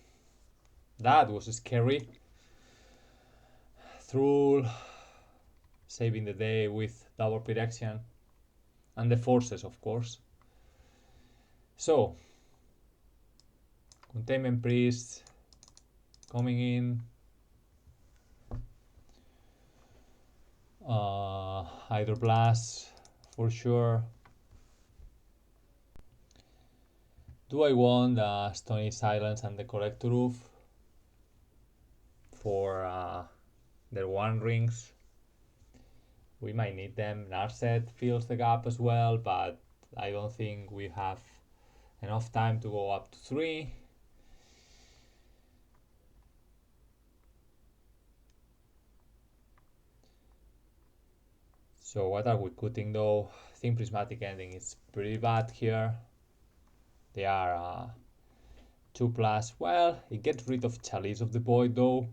that was scary. Thrall saving the day with double Phyrexian and the forces, of course. So, Containment Priest coming in. Hydroblast for sure. Do I want the Stony Silence and the Collector Roof for their 1 rings? We might need them. Narset fills the gap as well, but I don't think we have enough time to go up to 3. So what are we cutting though? I think Prismatic Ending is pretty bad here. They are 2+. Well, it gets rid of Chalice of the Void though,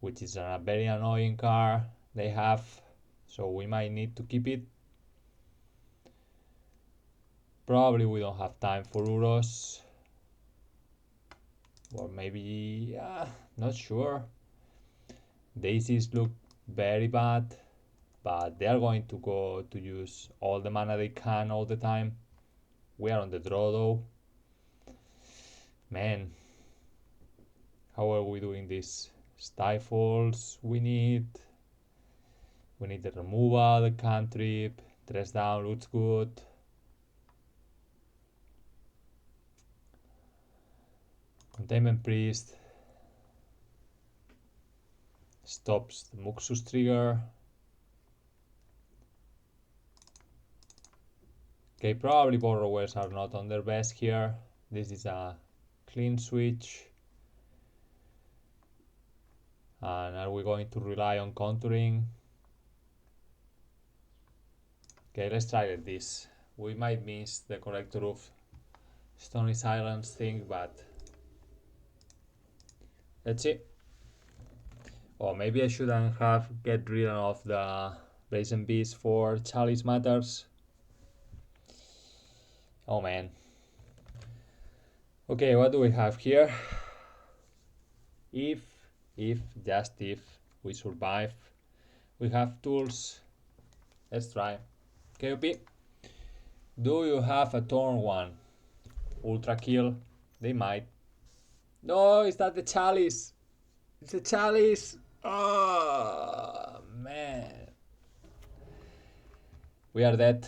which is a very annoying card they have. So we might need to keep it. Probably we don't have time for Uros. Or maybe, not sure. Daisies look very bad, but they are going to go to use all the mana they can all the time. We are on the draw though. Man, how are we doing this? Stifles we need. We need the removal, the cantrip, dress down looks good. Containment Priest stops the Muxus trigger. Okay, probably borrowers are not on their best here. This is a clean switch. And are we going to rely on contouring? Okay, let's try this. We might miss the Collector of Stony Silence thing, but let's see. Or maybe I shouldn't have get rid of the Brazen Beast for Chalice Matters. Oh man. Okay, what do we have here? If, just if we survive, we have tools. Let's try. KOP. Do you have a turn 1? Ultra kill? They might. No, is that the Chalice? It's a Chalice! Oh, man. We are dead.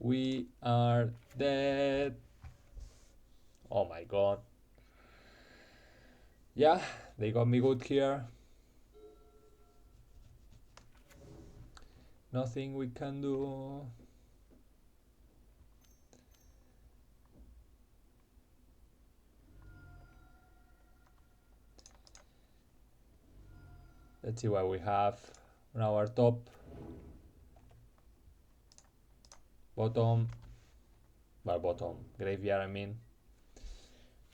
We are dead. Oh my god. Yeah, they got me good here. Nothing we can do. Let's see what we have on our top, bottom, well, bottom graveyard, I mean.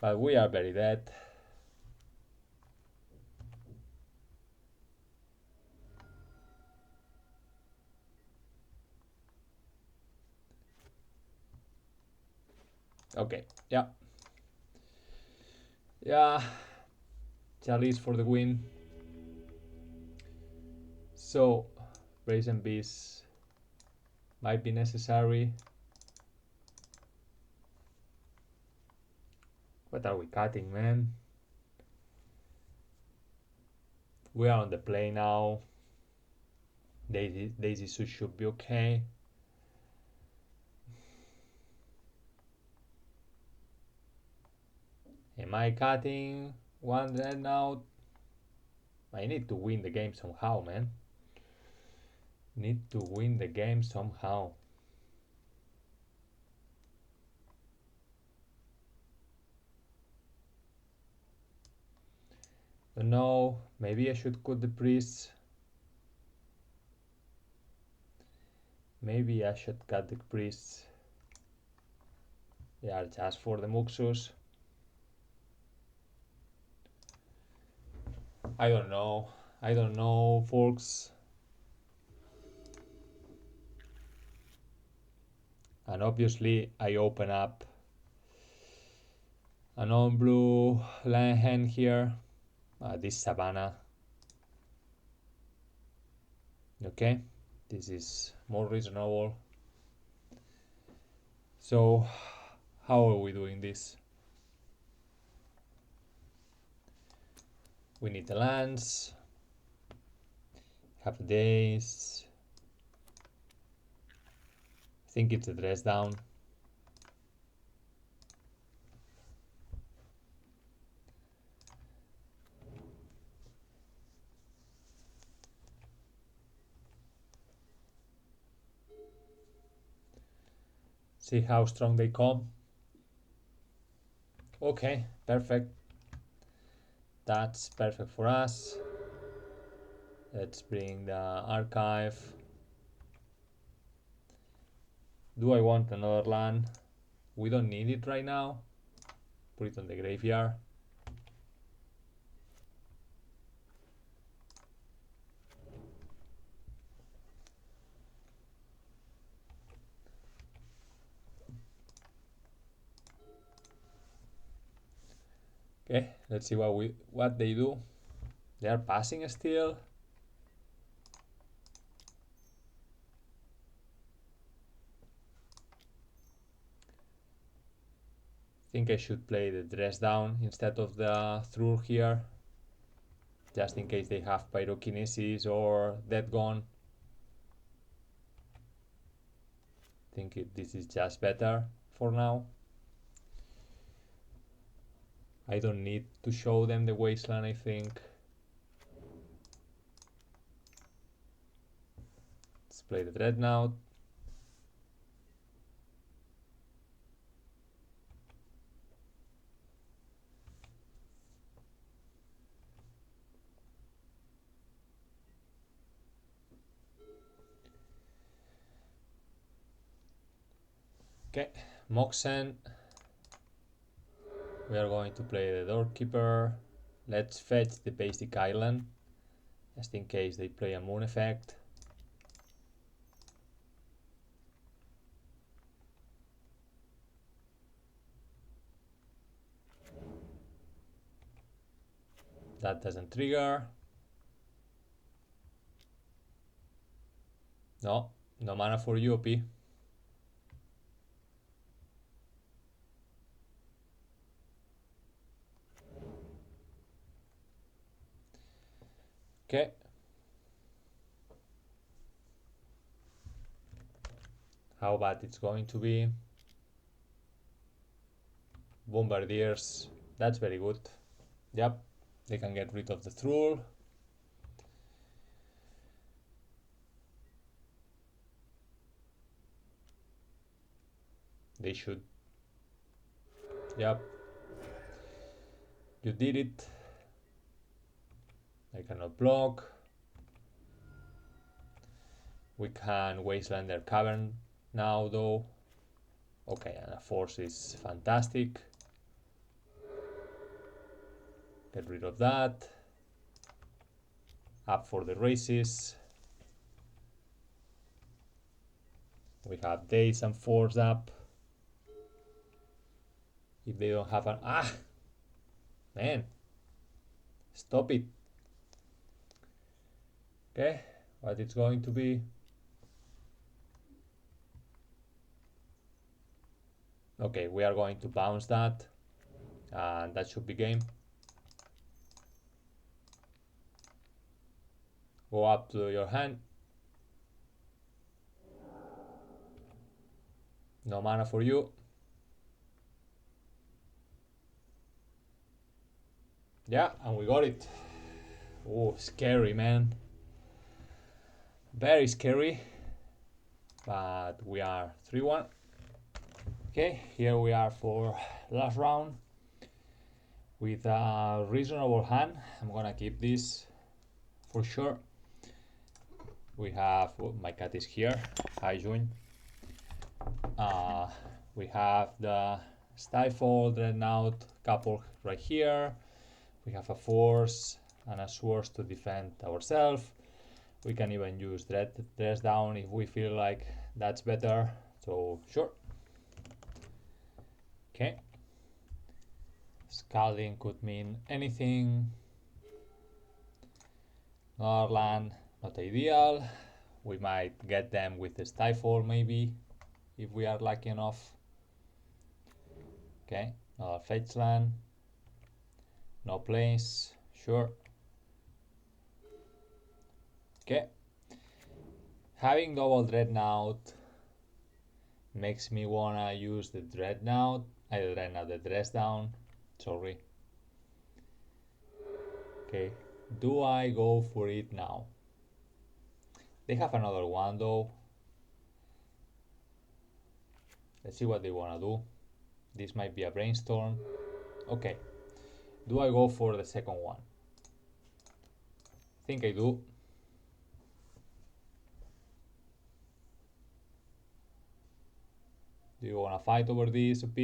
But we are very dead. Okay, yeah. Yeah, Chalice for the win. So, Brazen Beast might be necessary. What are we cutting, man? We are on the play now. Daisy should be okay. Am I cutting one Dreadnought? I need to win the game somehow, man. Need to win the game somehow. Don't know, maybe I should cut the priests. Maybe I should cut the priests. Yeah, just for the Muxus. I don't know, folks. And obviously I open up a non-blue land hand here. This Savannah. Okay, this is more reasonable. So, how are we doing this? We need the lands. Have days. I think it's a dress down. See how strong they come. Okay, perfect. That's perfect for us. Let's bring the archive. Do I want another land? We don't need it right now. Put it on the graveyard. Okay, let's see what they do. They are passing still. Think I should play the dress down instead of the through here, just in case they have pyrokinesis or dead gone. Think this is just better for now. I don't need to show them the wasteland, I think. Let's play the Dreadnought. Okay, Moxen. We are going to play the Doorkeeper. Let's fetch the basic island, just in case they play a moon effect. That doesn't trigger. No mana for UOP. Okay. How bad it's going to be? Bombardiers. That's very good. Yep. They can get rid of the Thrall. They should. Yep. You did it. I cannot block. We can wasteland their cavern now though. Okay, and a force is fantastic. Get rid of that. Up for the races. We have days and force up. If they don't have an... Man! Stop it. Okay, what it's going to be... Okay, we are going to bounce that. And that should be game. Go up to your hand. No mana for you. Yeah, and we got it. Oh, scary, man. Very scary. But we are 3-1. Okay, here we are for last round. With a reasonable hand. I'm gonna keep this for sure. We have... Oh, my cat is here. Hi, June. We have the Stifle, Dreadnought couple right here. We have a force and a swords to defend ourselves. We can even use dress down if we feel like that's better. So sure. Okay. Scalding could mean anything. Another land, not ideal. We might get them with the Stifle maybe, if we are lucky enough. Okay, another fetch land. No place, sure. Okay. Having double Dreadnought makes me wanna use the Dreadnought, the dress down, sorry. Okay, do I go for it now? They have another one though. Let's see what they wanna do. This might be a brainstorm. Okay, do I go for the second one? I think I do. Do you wanna fight over this, OP?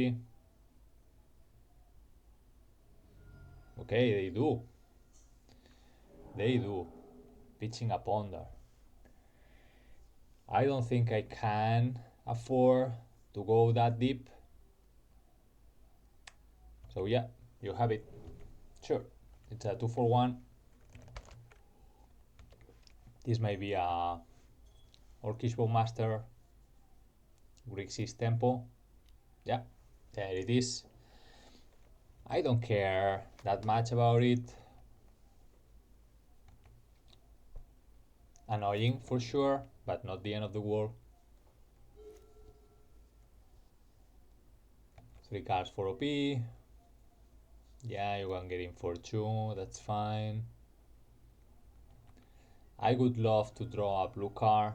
Okay, they do. They do. Pitching a ponder. I don't think I can afford to go that deep. So yeah, you have it. Sure, it's a 2-for-1. This might be a Orcish Bowmaster, Grixis Tempo. Yeah, there it is. I don't care that much about it. Annoying for sure, but not the end of the world. 3 cards for OP. Yeah, you can get in for 2, that's fine. I would love to draw a blue card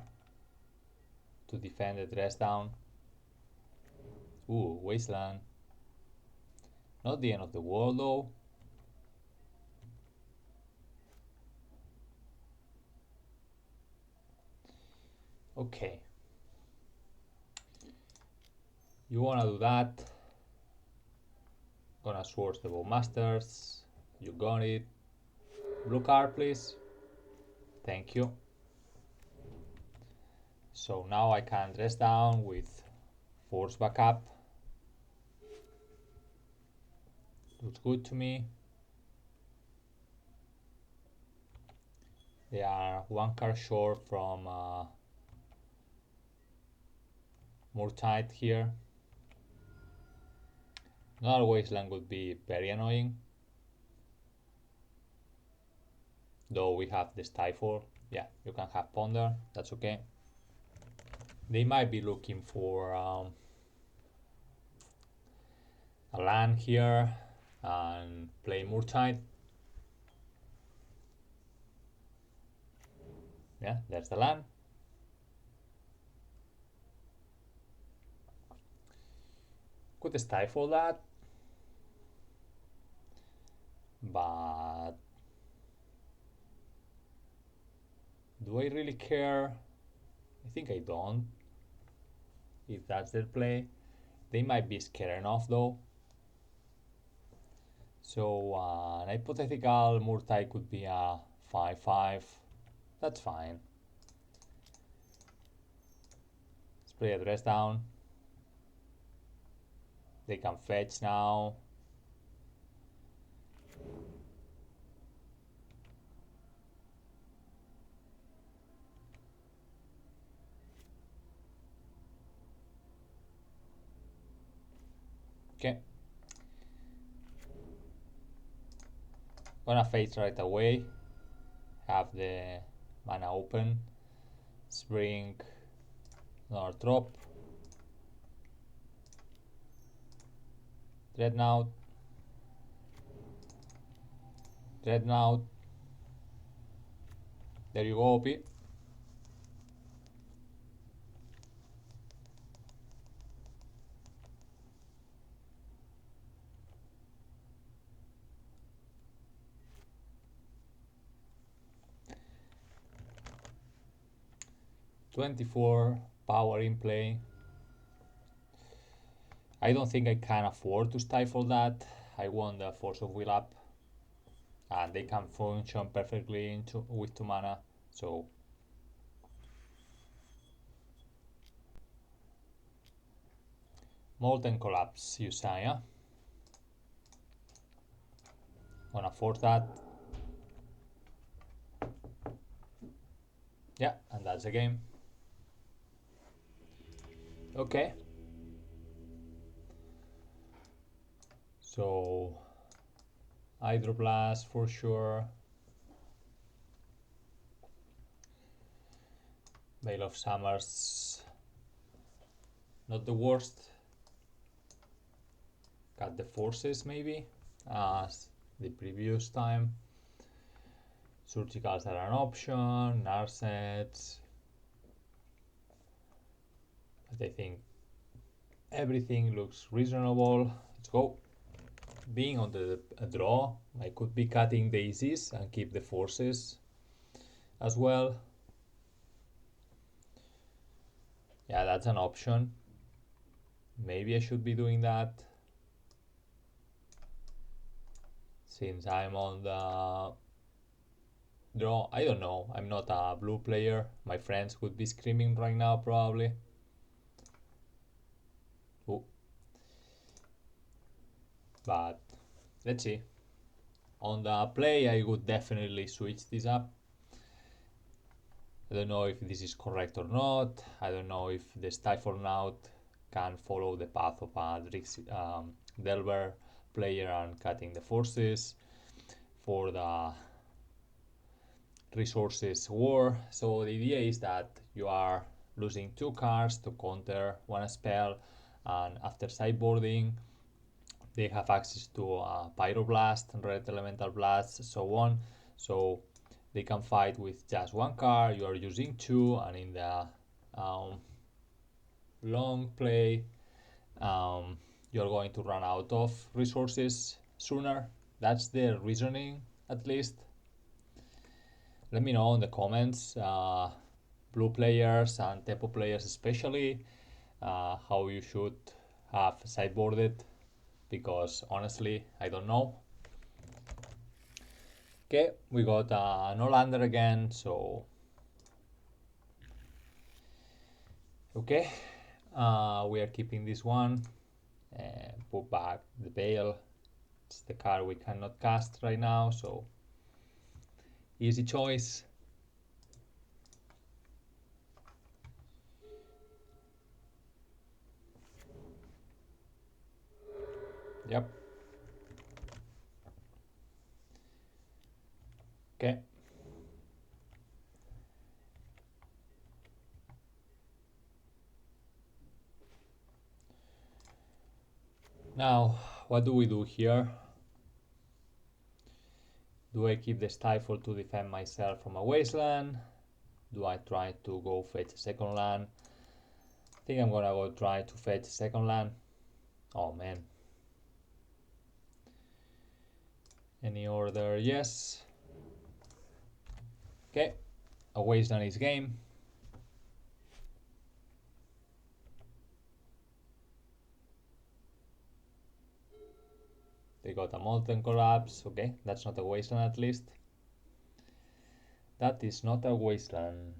to defend the dress down. Ooh, Wasteland. Not the end of the world though. Okay. You wanna do that. Gonna sword the Bowmasters. You got it. Blue card, please. Thank you. So now I can dress down with force backup. Looks good to me. They are 1 card short from Murtide here. Another Wasteland would be very annoying. Though we have the Stifle. Yeah, you can have Ponder, that's okay. They might be looking for a land here and play Murtide. Yeah, there's the land. Could Stifle that, but do I really care? I think I don't. If that's their play. They might be scared enough though. So an hypothetical Murtai could be a 5-5. That's fine. Let's play a dress down. They can fetch now. Okay. Gonna fetch right away. Have the mana open. Let's bring another drop. Dreadnought. Dreadnought. There you go, OP. 24 power in play. I don't think I can afford to stifle that. I want the Force of Will up, and they can function perfectly with 2 mana. So Molten Collapse, Usaya. Gonna force that. Yeah, and that's the game. Okay. So Hydroblast for sure. Veil of Summers, not the worst. Cut the forces maybe, as the previous time. Surgicals are an option, Narsets. But I think everything looks reasonable. Let's go. Being on the draw, I could be cutting daisies and keep the forces as well. Yeah, that's an option. Maybe I should be doing that. Since I'm on the draw, I don't know. I'm not a blue player. My friends would be screaming right now, probably. Ooh. But let's see. On the play, I would definitely switch this up. I don't know if this is correct or not. I don't know if the Stiflenought can follow the path of a Delver player and cutting the forces for the resources war. So the idea is that you are losing 2 cards to counter 1 spell, and after sideboarding they have access to Pyroblast, Red Elemental Blast, so on. So they can fight with just 1 card, you are using 2, and in the long play you're going to run out of resources sooner. That's the reasoning, at least. Let me know in the comments, blue players and Tepo players especially, how you should have sideboarded, because honestly I don't know. Okay, we got no lander again, so okay, we are keeping this one and put back the Veil. It's the card we cannot cast right now, so easy choice. Yep. Okay. Now, what do we do here? Do I keep the Stifle to defend myself from a wasteland? Do I try to go fetch a second land? I think I'm gonna go try to fetch a second land. Oh man. Any order? Yes. Okay. A wasteland is game. They got a Molten Collapse. Okay, that's not a Wasteland at least. That is not a Wasteland.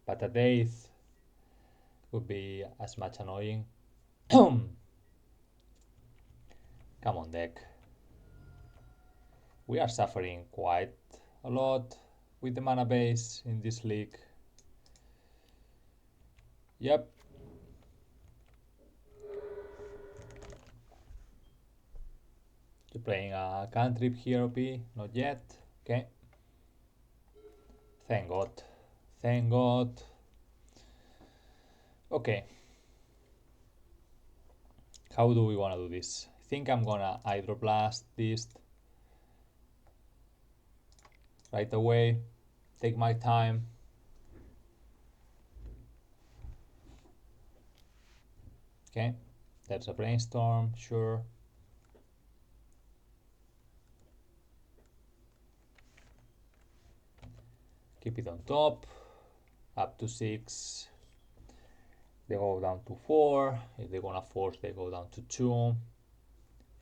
But a Death would be as much annoying. Come on, deck. We are suffering quite a lot with the mana base in this league. Yep. You're playing a cantrip here, OP? Not yet. Okay. Thank God. Thank God. Okay. How do we want to do this? I think I'm gonna Hydroblast this right away. Take my time. Okay. There's a Brainstorm, sure. Keep it on top. Up to 6. They go down to 4. If they're gonna force, they go down to 2.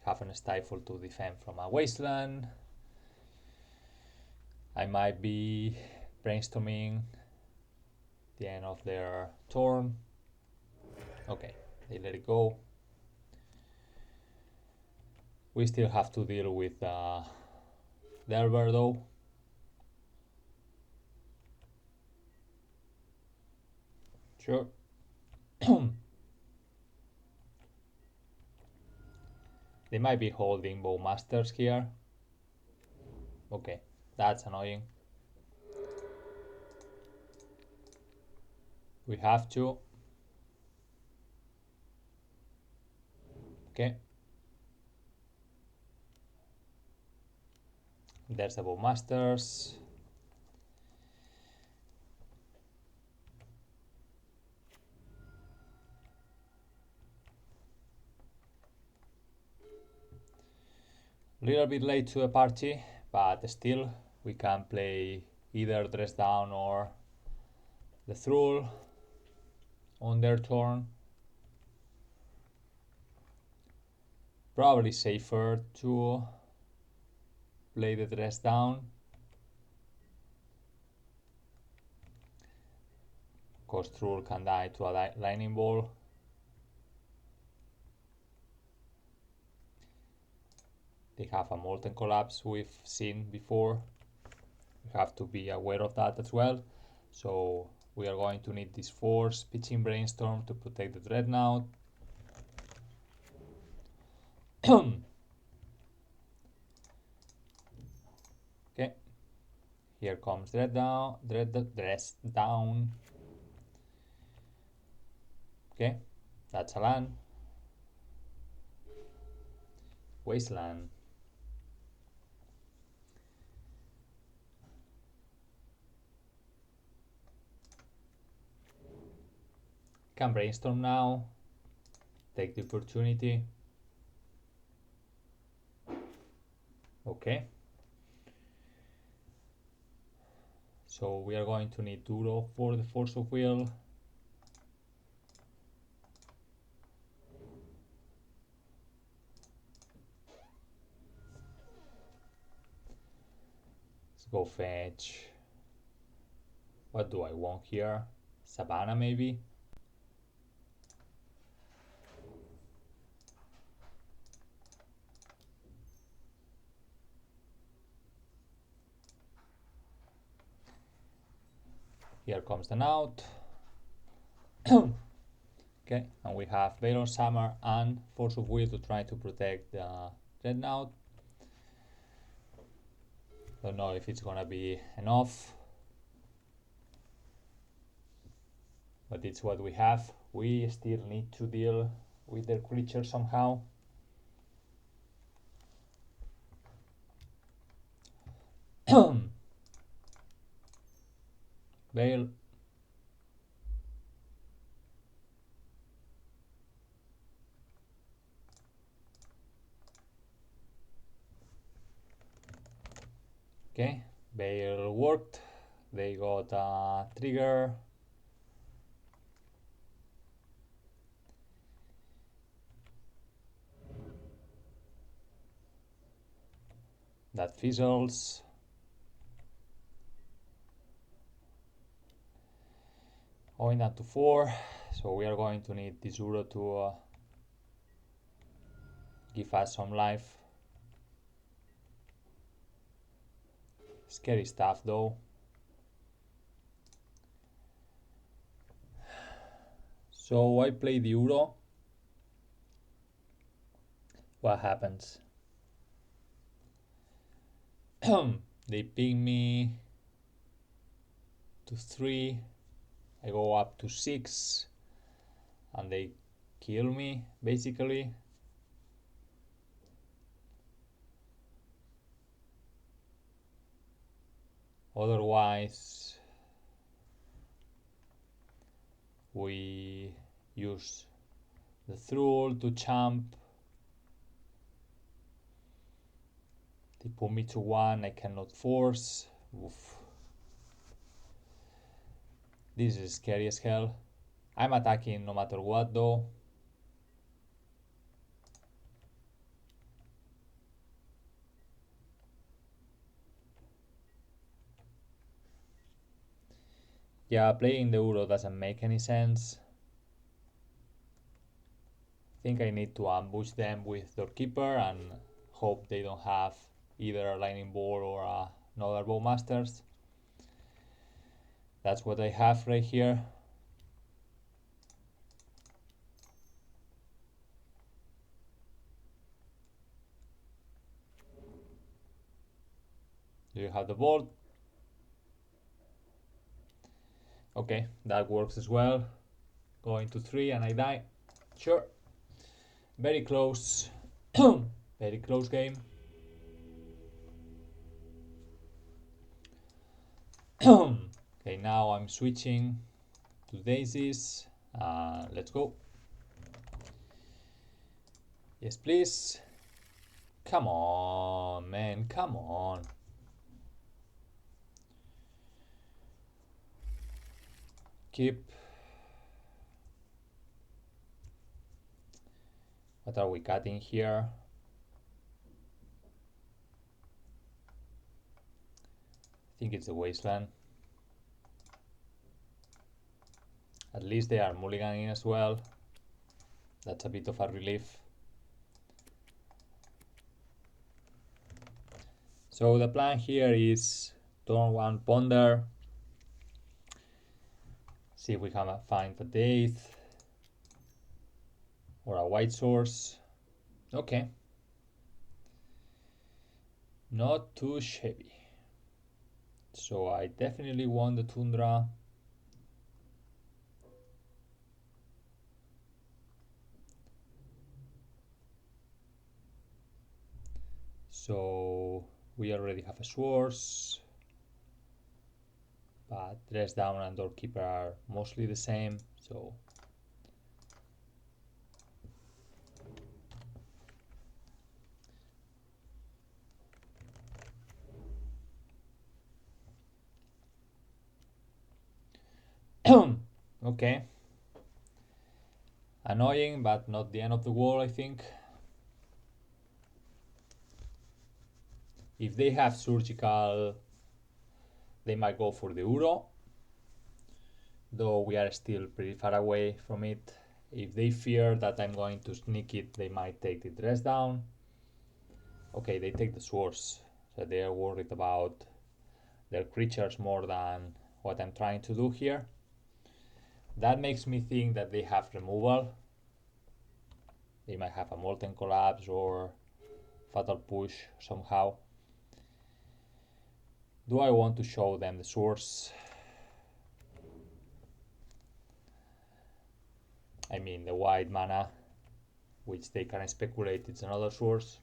Have a stifle to defend from a wasteland. I might be brainstorming the end of their turn. Okay, they let it go. We still have to deal with Delver though. Sure. They might be holding Bowmasters here. Okay, that's annoying. We have to. Okay. There's the Bowmasters. Little bit late to the party, but still we can play either Dress Down or the Thrall on their turn. Probably safer to play the Dress Down. Of course, Thrall can die to a Lightning Ball. They have a Molten Collapse we've seen before. We have to be aware of that as well. So we are going to need this Force, Pitching Brainstorm to protect the Dreadnought. Okay, here comes Dress Down. Okay, that's a land. Wasteland. Can brainstorm now. Take the opportunity. Okay. So we are going to need Duro for the Force of Will. Let's go fetch. What do I want here? Savannah maybe? Here comes the Knout. Okay, and we have Valor's Hammer and Force of Will to try to protect the Dreadnought. Don't know if it's gonna be enough, but it's what we have. We still need to deal with their creature somehow. Veil. Okay, Veil worked. They got a trigger. That fizzles. Going down to 4, so we are going to need this Uro to give us some life. Scary stuff though. So I play the Uro. What happens? They ping me to 3. I go up to 6 and they kill me basically. Otherwise we use the Thrall to champ. They put me to 1, I cannot force. Oof. This is scary as hell. I'm attacking no matter what though. Yeah, playing the Uro doesn't make any sense. I think I need to ambush them with Doorkeeper and hope they don't have either a Lightning Bolt or another Bowmasters. That's what I have right here. Do you have the bolt? Okay, that works as well. Going to 3 and I die. Sure. Very close. Very close game. Okay, now I'm switching to daisies. Let's go. Yes, please. Come on, man, come on. Keep. What are we cutting here? I think it's the Wasteland. At least they are mulliganing as well. That's a bit of a relief. So the plan here is turn 1 Ponder. See if we can find a Date or a White Source. Okay. Not too shabby. So I definitely want the Tundra. So we already have a Source, but Dress Down and Doorkeeper are mostly the same, so okay. Annoying, but not the end of the world, I think. If they have Surgical, they might go for the Uro, though we are still pretty far away from it. If they fear that I'm going to sneak it, they might take the Dress Down. Okay, they take the Swords, so they are worried about their creatures more than what I'm trying to do here. That makes me think that they have removal. They might have a Molten Collapse or Fatal Push somehow. Do I want to show them the source? I mean the white mana, which they can speculate it's another source.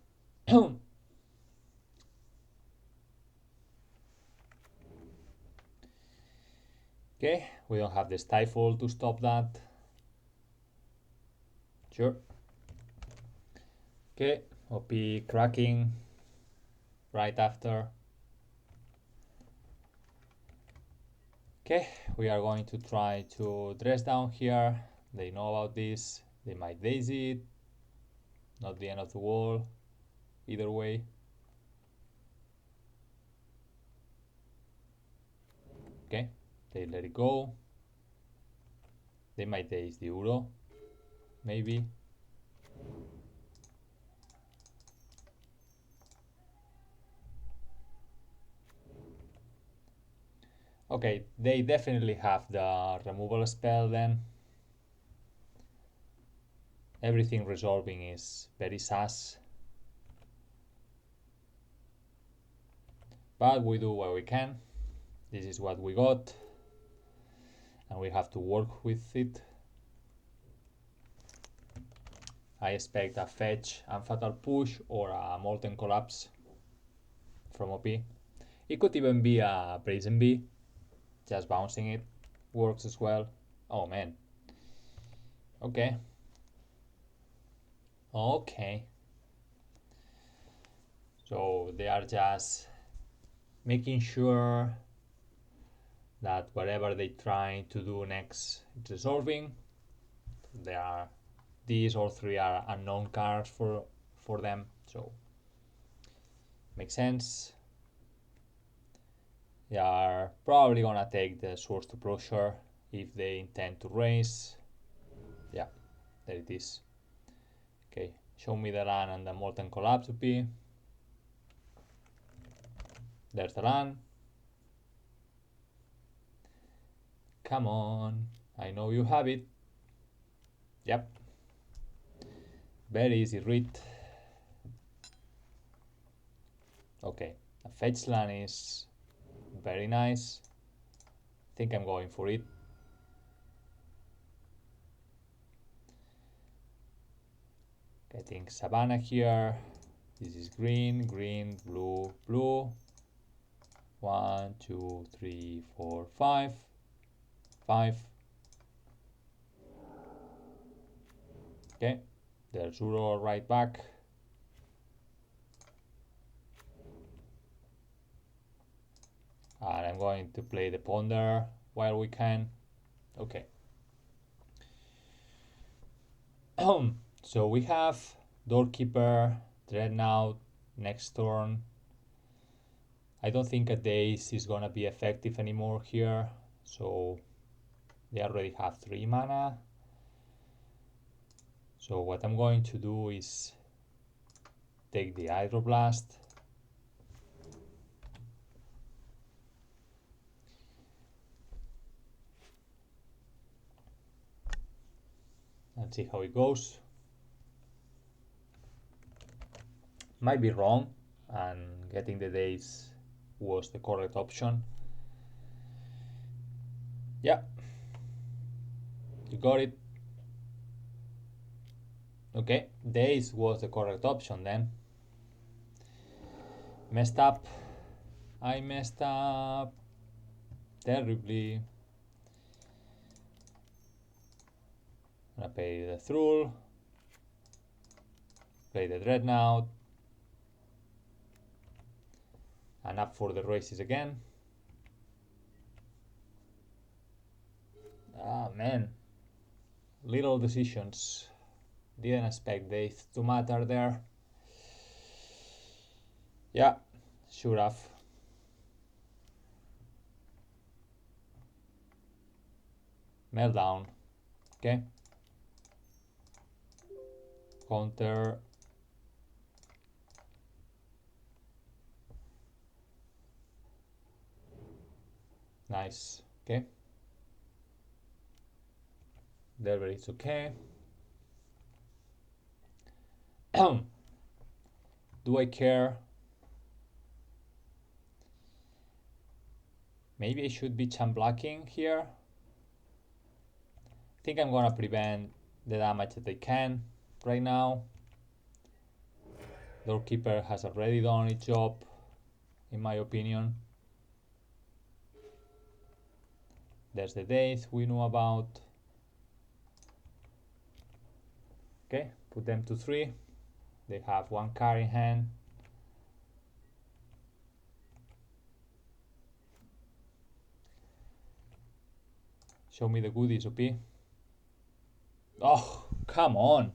Okay, we don't have the stifle to stop that. Sure. Okay, OP cracking right after. Okay, we are going to try to dress down here. They know about this. They might daisy it. Not the end of the world. Either way. Okay, they let it go. They might daze the Uro, maybe. Okay, they definitely have the removal spell then. Everything resolving is very sus. But we do what we can. This is what we got. And we have to work with it. I expect a fetch and fatal push or a molten collapse from OP. It could even be a brazen bee. Just bouncing it works as well. Oh man. Okay. Okay. So they are just making sure that whatever they try to do next is resolving. There are these all three are unknown cards for them, so makes sense. They are probably gonna take the Swords to Plowshare if they intend to raise. Yeah, there it is. Okay, show me the land and the Molten Collapse would be. There's the land. Come on, I know you have it. Yep. Very easy read. Okay, a fetch land is very nice. I think I'm going for it. Getting Savannah here. This is green, green, blue, blue. 1, 2, 3, 4, 5. 5. Okay, there's Uro right back. And I'm going to play the Ponder while we can. Okay. So we have Doorkeeper, Dreadnought next turn. I don't think a Daze is gonna be effective anymore here. So they already have 3 mana. So what I'm going to do is take the Hydroblast. And see how it goes. Might be wrong, and getting the Daze was the correct option. Yeah, you got it. Okay, Daze was the correct option then. Messed up. I messed up terribly. I'm gonna play the Thrall, play the Dreadnought, and up for the races again. Ah man, little decisions. Didn't expect Daze to matter there. Yeah, should have. Meltdown. Okay. Counter. Nice. Okay. There it's okay. Do I care? Maybe I should be champ blocking here. I think I'm gonna prevent the damage that I can right now. Doorkeeper has already done its job, in my opinion. There's the Daze we knew about. Okay, put them to 3. They have 1 card in hand. Show me the goodies, OP. Oh, come on.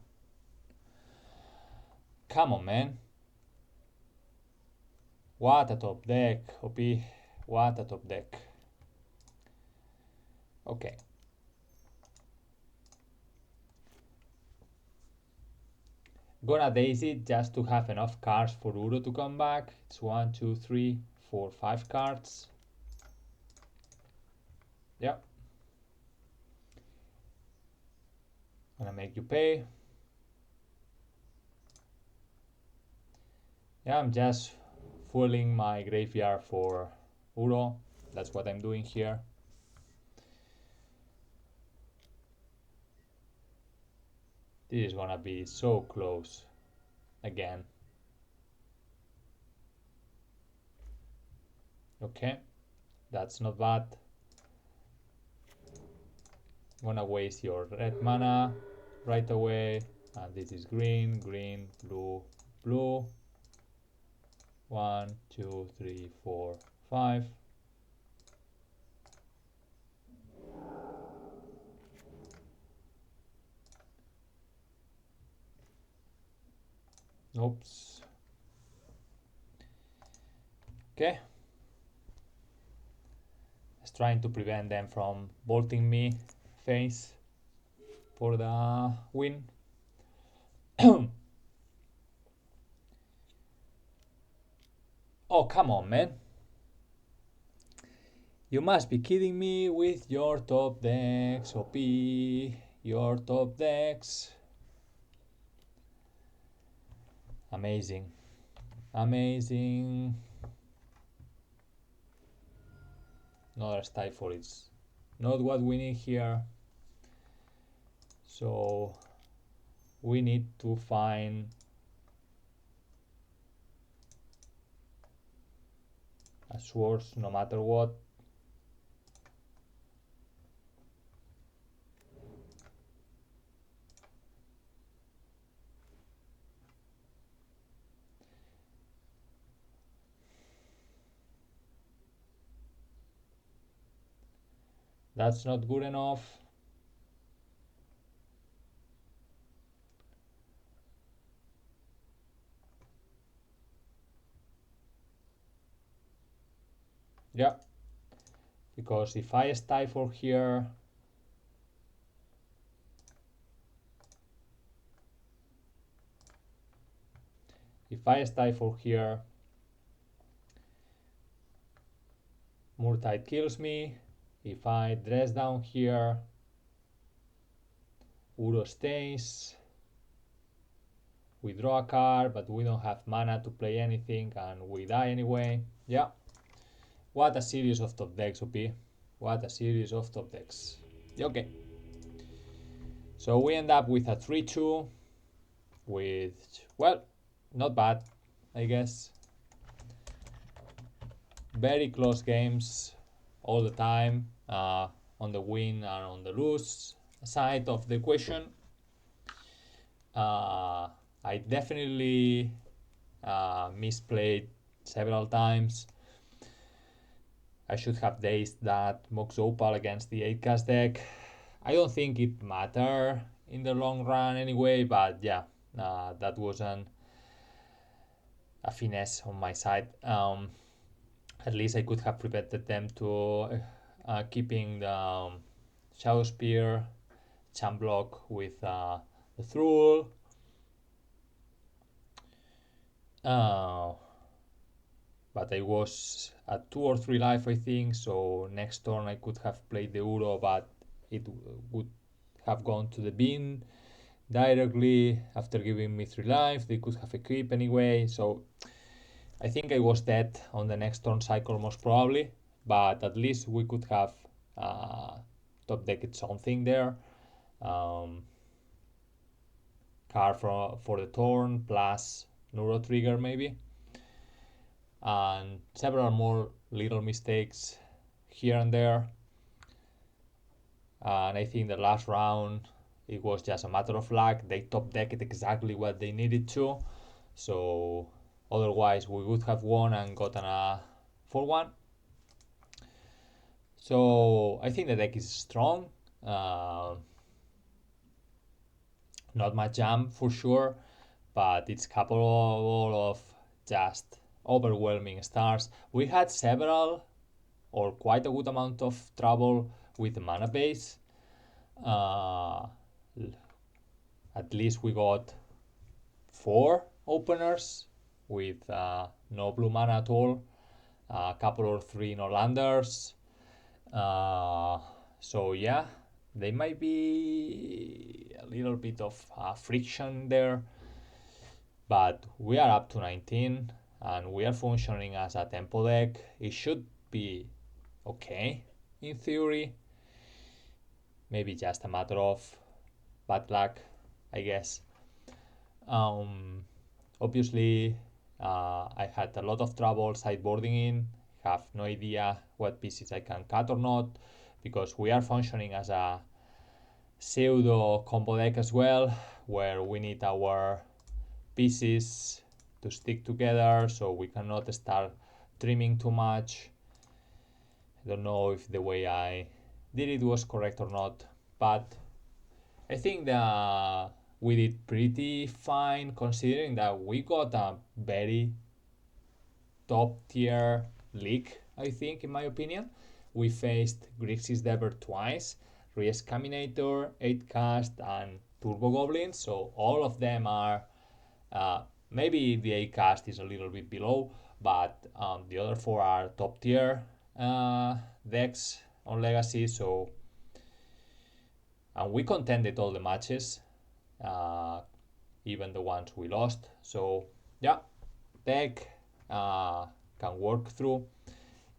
Come on, man. What a top deck, OP. What a top deck. Okay. Gonna daisy just to have enough cards for Uro to come back. It's 1, 2, 3, 4, 5 cards. Yep. Gonna make you pay. Yeah, I'm just filling my graveyard for Uro. That's what I'm doing here. This is gonna be so close again. Okay, that's not bad. Gonna waste your red mana right away. And this is green, green, blue, blue. 1, 2, 3, 4, 5. Oops. Okay. Just trying to prevent them from bolting me face for the win. Oh, come on, man. You must be kidding me with your top decks, OP. Your top decks. Amazing. Amazing. Another stifle is not what we need here. So we need to find a source no matter what. That's not good enough. Yeah, because if I stifle here, Murtide kills me. If I dress down here, Uro stays. We draw a card, but we don't have mana to play anything, and we die anyway. Yeah. What a series of top decks, OP. What a series of top decks. Okay. So we end up with a 3-2 with, well, not bad, I guess. Very close games all the time, on the win and on the lose side of the equation. I definitely misplayed several times. I should have dazed that Mox Opal against the 8-cast deck. I don't think it mattered in the long run anyway, but yeah, that wasn't a finesse on my side. At least I could have prevented them to keeping the Shadow Spear, Champ Block with the Thrall. But I was at 2 or 3 life, I think, so next turn I could have played the Uro, but it would have gone to the bin directly after giving me 3 life. They could have equipped anyway, so I think I was dead on the next turn cycle most probably, but at least we could have top decked something there. Card for the turn plus Neuro Trigger maybe. And several more little mistakes here and there. And I think the last round it was just a matter of luck. They top decked exactly what they needed to. So otherwise we would have won and gotten a 4-1. So I think the deck is strong. Not my jam for sure, but it's capable of just overwhelming stars. We had several or quite a good amount of trouble with the mana base. At least we got 4 openers with no blue mana at all, a couple or 3 Norlanders. So yeah, there might be a little bit of friction there, but we are up to 19 and we are functioning as a tempo deck. It should be okay in theory. Maybe just a matter of bad luck, I guess. Obviously, I had a lot of trouble sideboarding in. Have no idea what pieces I can cut or not, because we are functioning as a pseudo combo deck as well, where we need our pieces to stick together, so we cannot start trimming too much. I don't know if the way I did it was correct or not, but I think that we did pretty fine, considering that we got a very top tier league, I think, in my opinion. We faced Grixis Dever twice, Re-Scam-inator, 8cast, and Turbo Goblins, so all of them are, maybe the 8cast is a little bit below, but the other 4 are top tier decks on Legacy, so. And we contended all the matches, even the ones we lost. So yeah, deck can work through.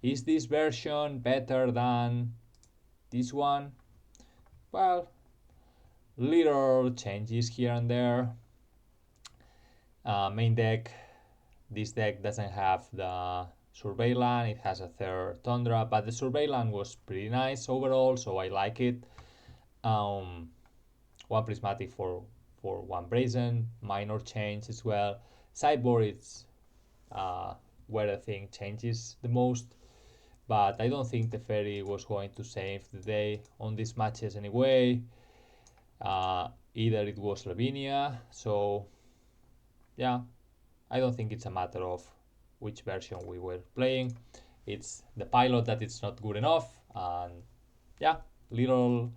Is this version better than this one? Well, little changes here and there. Main deck, this deck doesn't have the Surveillance, it has a third Tundra, but the Surveillance was pretty nice overall, so I like it. 1 prismatic for 1 brazen, minor change as well. Sideboard is where the thing changes the most, but I don't think the Fairy was going to save the day on these matches anyway. Either it was Lavinia, so yeah, I don't think it's a matter of which version we were playing. It's the pilot that it's not good enough, and yeah, little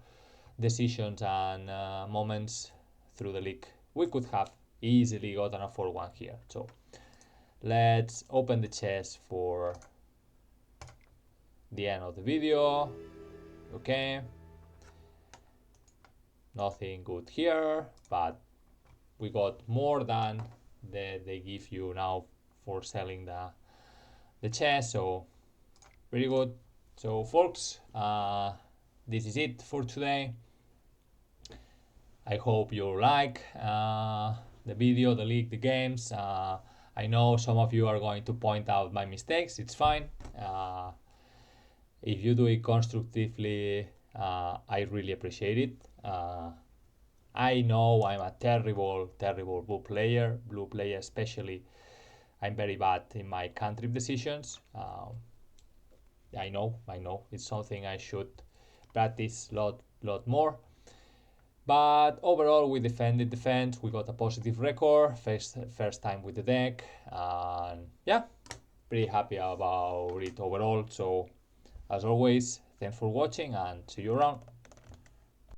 decisions and moments through the league. We could have easily gotten a 4-1 here. So let's open the chest for the end of the video. Okay, nothing good here, but we got more than they give you now for selling the chest, so pretty good. So folks, this is it for today. I hope you like the video, the league, the games. I know some of you are going to point out my mistakes. It's fine. If you do it constructively, I really appreciate it. I know I'm a terrible blue player especially. I'm very bad in my cantrip decisions. I know. It's something I should practice a lot more. But overall, we defended defense. We got a positive record, first time with the deck, and yeah, pretty happy about it overall. So, as always, thanks for watching and see you around.